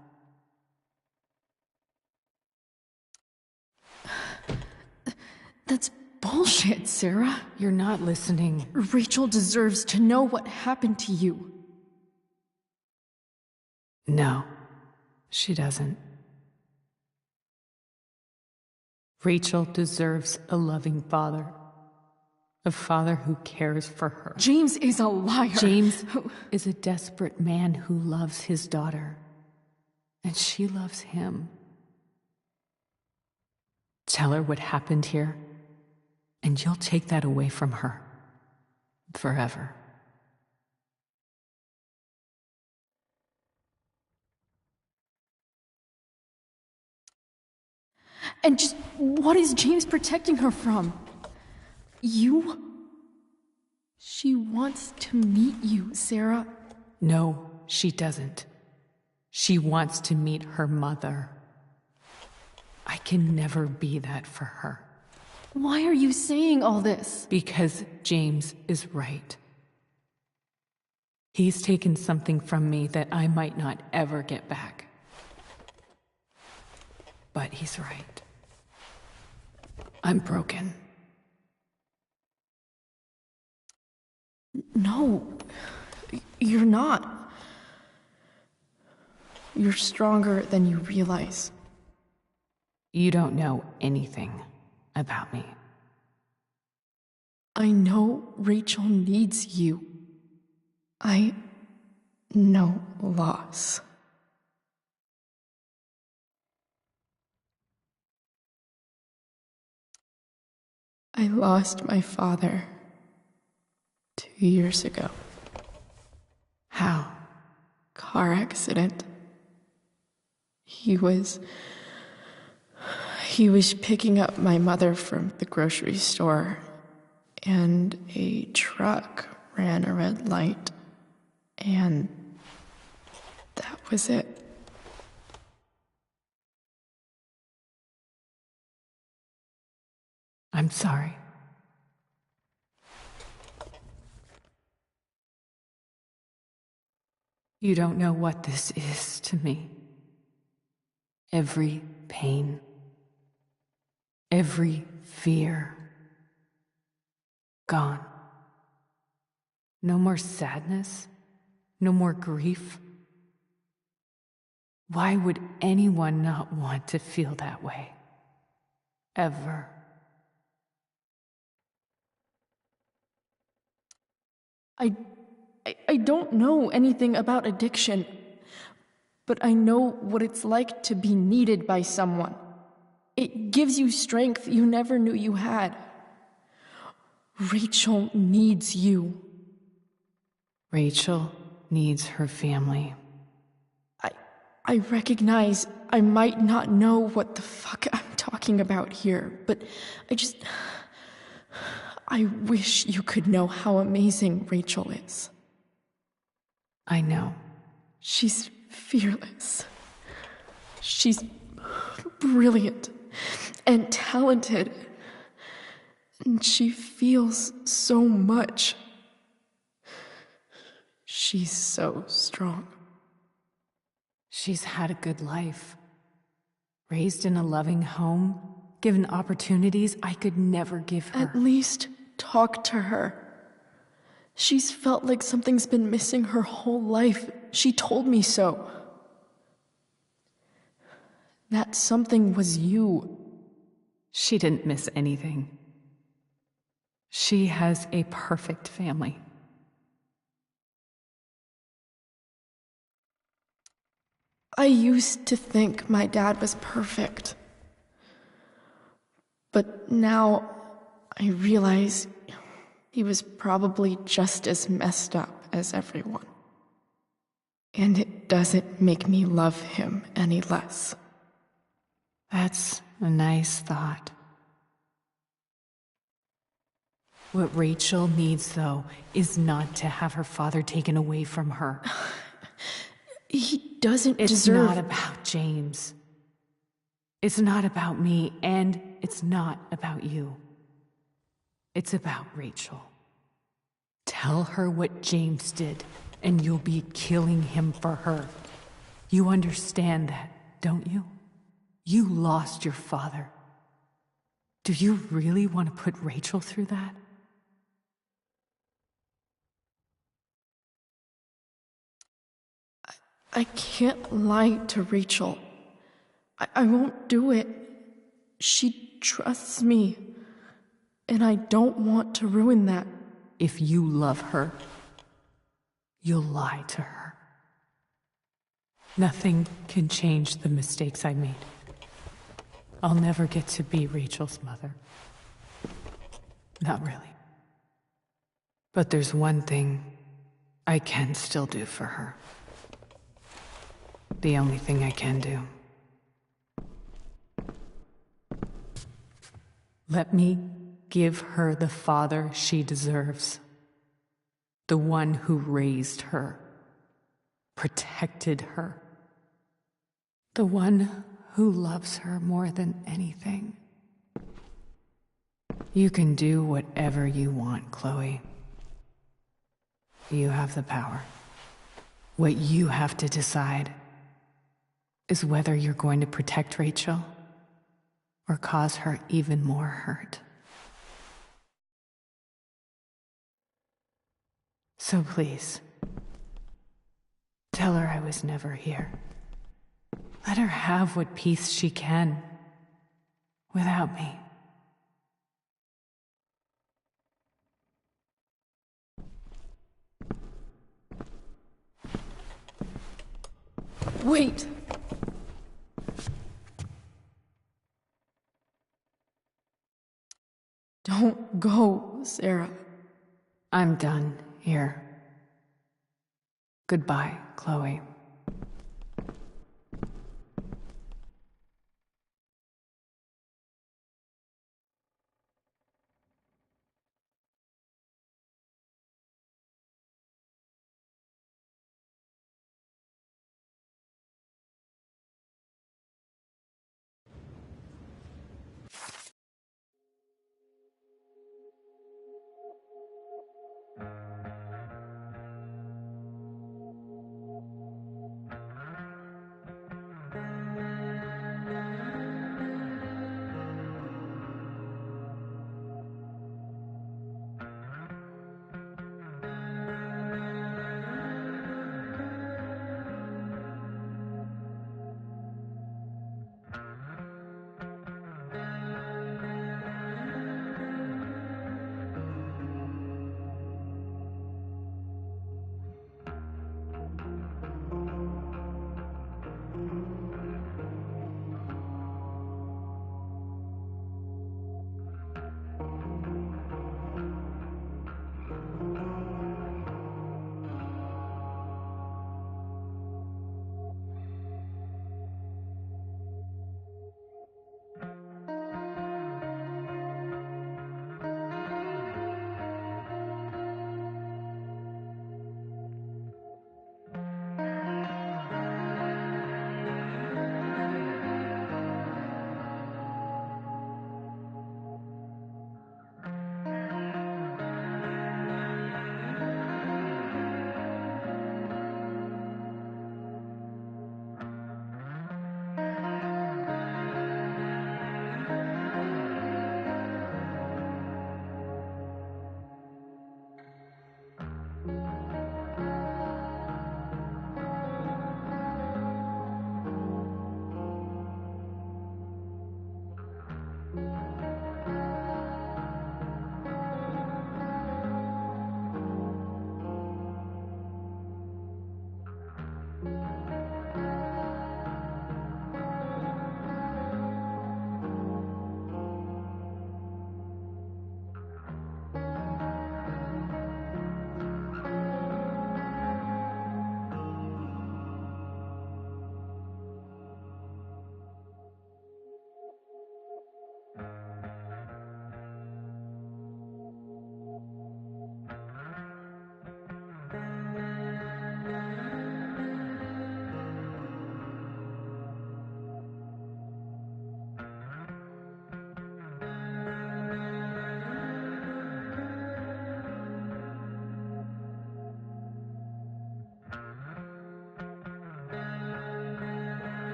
That's bullshit, Sarah. You're not listening. Rachel deserves to know what happened to you. No, she doesn't. Rachel deserves a loving father. A father who cares for her. James is a liar. James is a desperate man who loves his daughter. And she loves him. Tell her what happened here, and you'll take that away from her. Forever. And just what is James protecting her from? You? She wants to meet you, Sarah. No, she doesn't. She wants to meet her mother. I can never be that for her. Why are you saying all this? Because James is right. He's taken something from me that I might not ever get back. But he's right. I'm broken. No, you're not. You're stronger than you realize. You don't know anything about me. I know Rachel needs you. I know loss. I lost my father 2 years ago. How? Car accident. He was picking up my mother from the grocery store, and a truck ran a red light, and that was it. I'm sorry. You don't know what this is to me. Every pain, every fear, gone. No more sadness, no more grief. Why would anyone not want to feel that way? Ever. I don't know anything about addiction, but I know what it's like to be needed by someone. It gives you strength you never knew you had. Rachel needs you. Rachel needs her family. I recognize I might not know what the fuck I'm talking about here, but I wish you could know how amazing Rachel is. I know. She's fearless. She's brilliant and talented. And she feels so much. She's so strong. She's had a good life. Raised in a loving home, Given opportunities I could never give her. At least talk to her. She's felt like something's been missing her whole life. She told me so. That something was you. She didn't miss anything. She has a perfect family. I used to think my dad was perfect. But now I realize he was probably just as messed up as everyone. And it doesn't make me love him any less. That's a nice thought. What Rachel needs, though, is not to have her father taken away from her. He doesn't It's deserve... not about James. It's not about me, and it's not about you. It's about Rachel. Tell her what James did, and you'll be killing him for her. You understand that, don't you? You lost your father. Do you really want to put Rachel through that? I can't lie to Rachel. I won't do it. She trusts me, and I don't want to ruin that. If you love her, you'll lie to her. Nothing can change the mistakes I made. I'll never get to be Rachel's mother. Not really. But there's one thing I can still do for her. The only thing I can do. Let me give her the father she deserves. The one who raised her, protected her. The one who loves her more than anything. You can do whatever you want, Chloe. You have the power. What you have to decide is whether you're going to protect Rachel or cause her even more hurt. So please, tell her I was never here. Let her have what peace she can without me. Wait! Don't go, Sarah. I'm done here. Goodbye, Chloe.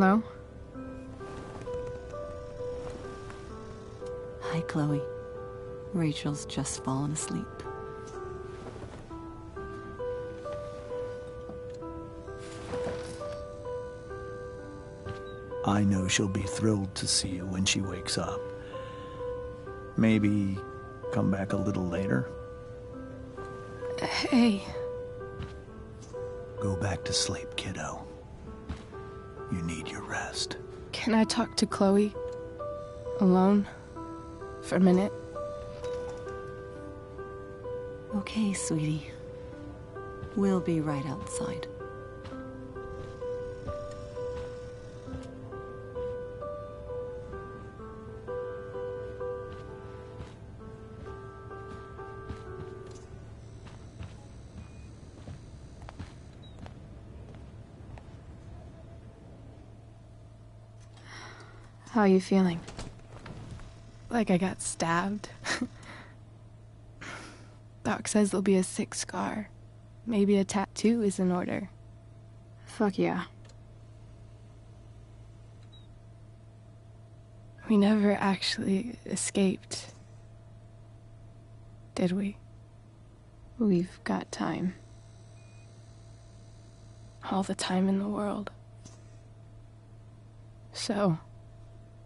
Hello? Hi, Chloe. Rachel's just fallen asleep. I know she'll be thrilled to see you when she wakes up. Maybe come back a little later? Hey. Go back to sleep, kiddo. You need your rest. Can I talk to Chloe? Alone? For a minute? Okay, sweetie. We'll be right outside. How are you feeling? Like I got stabbed? Doc says there'll be a sick scar. Maybe a tattoo is in order. Fuck yeah. We never actually escaped, did we? We've got time. All the time in the world. So,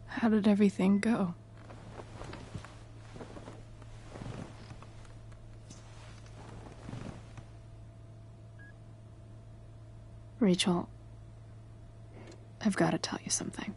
how did everything go? Rachel, I've got to tell you something.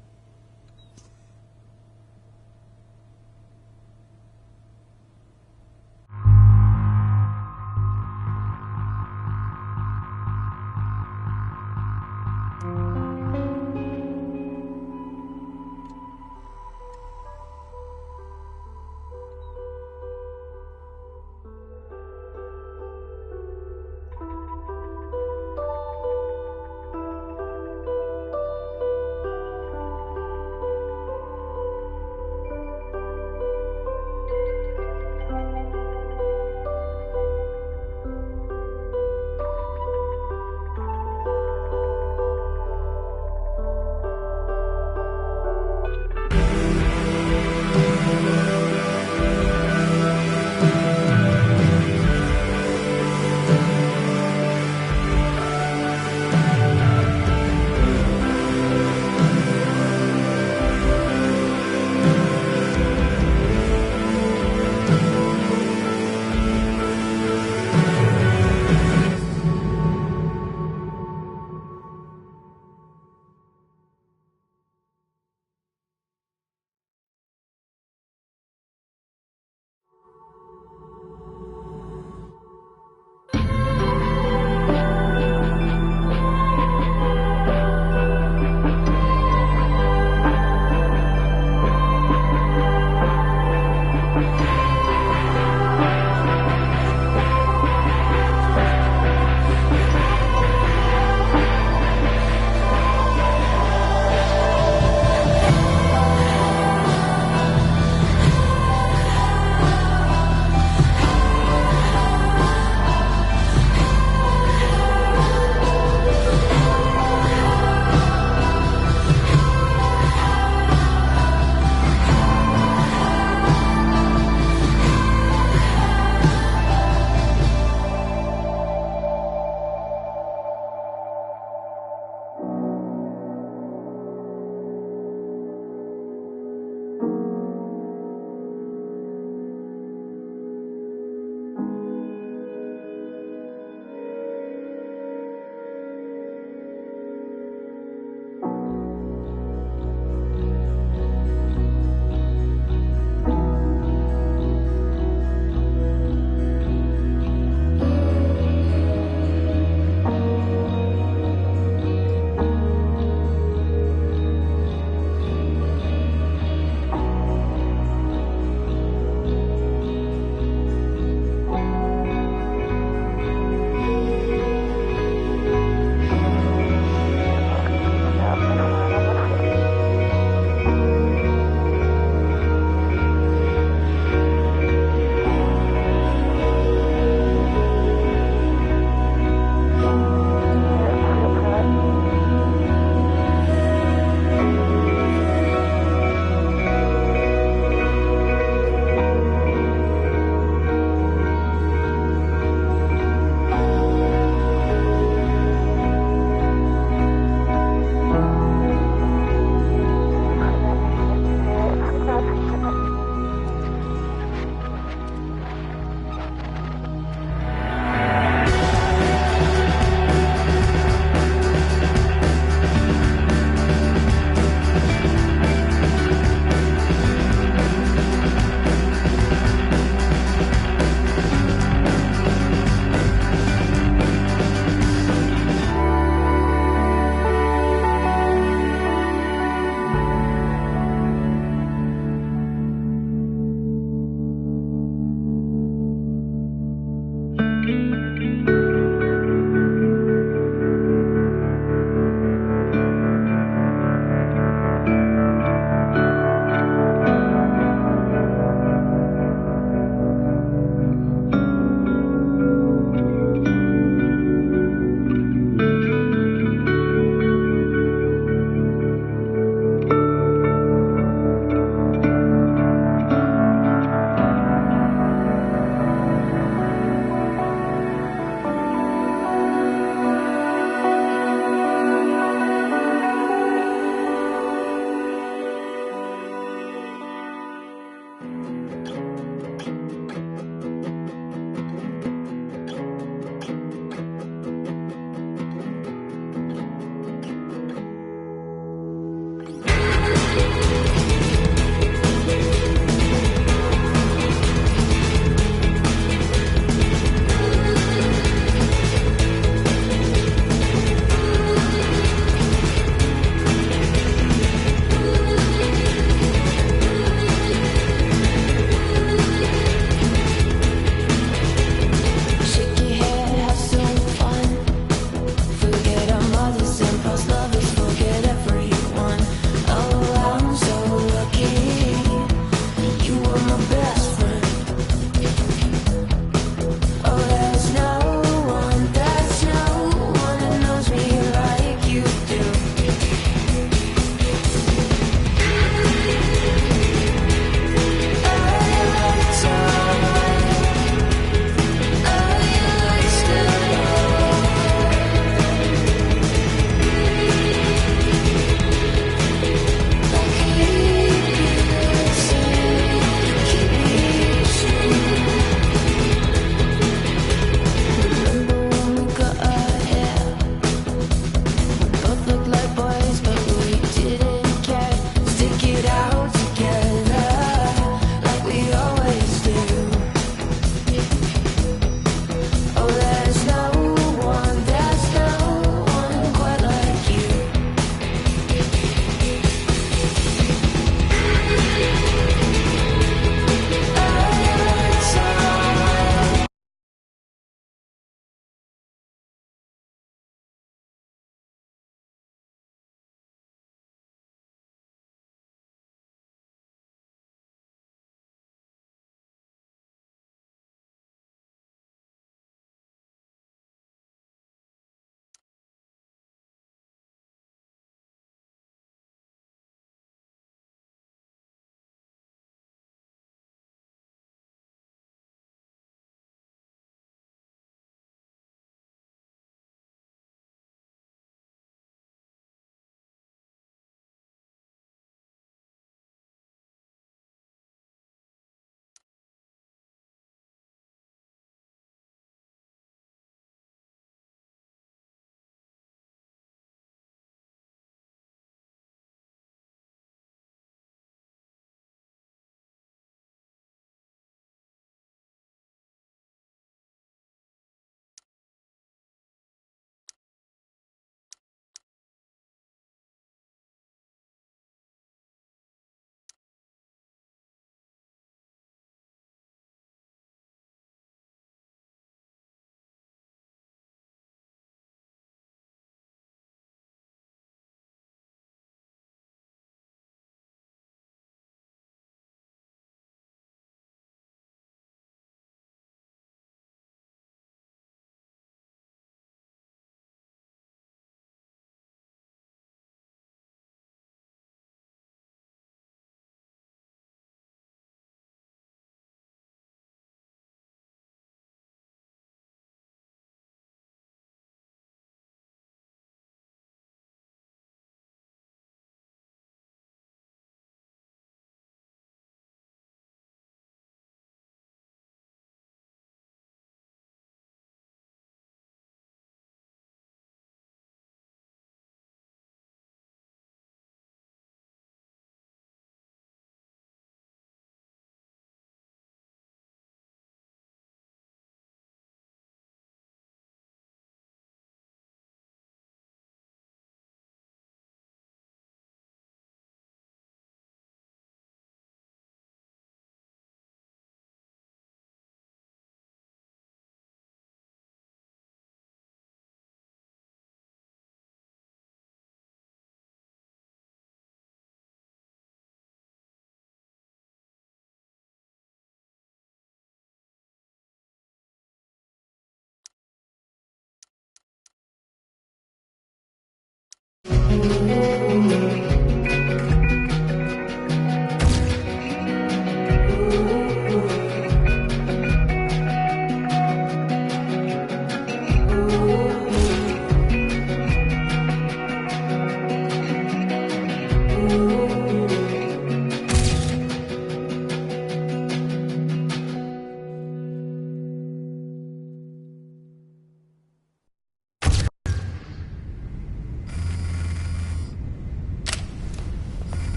Thank you.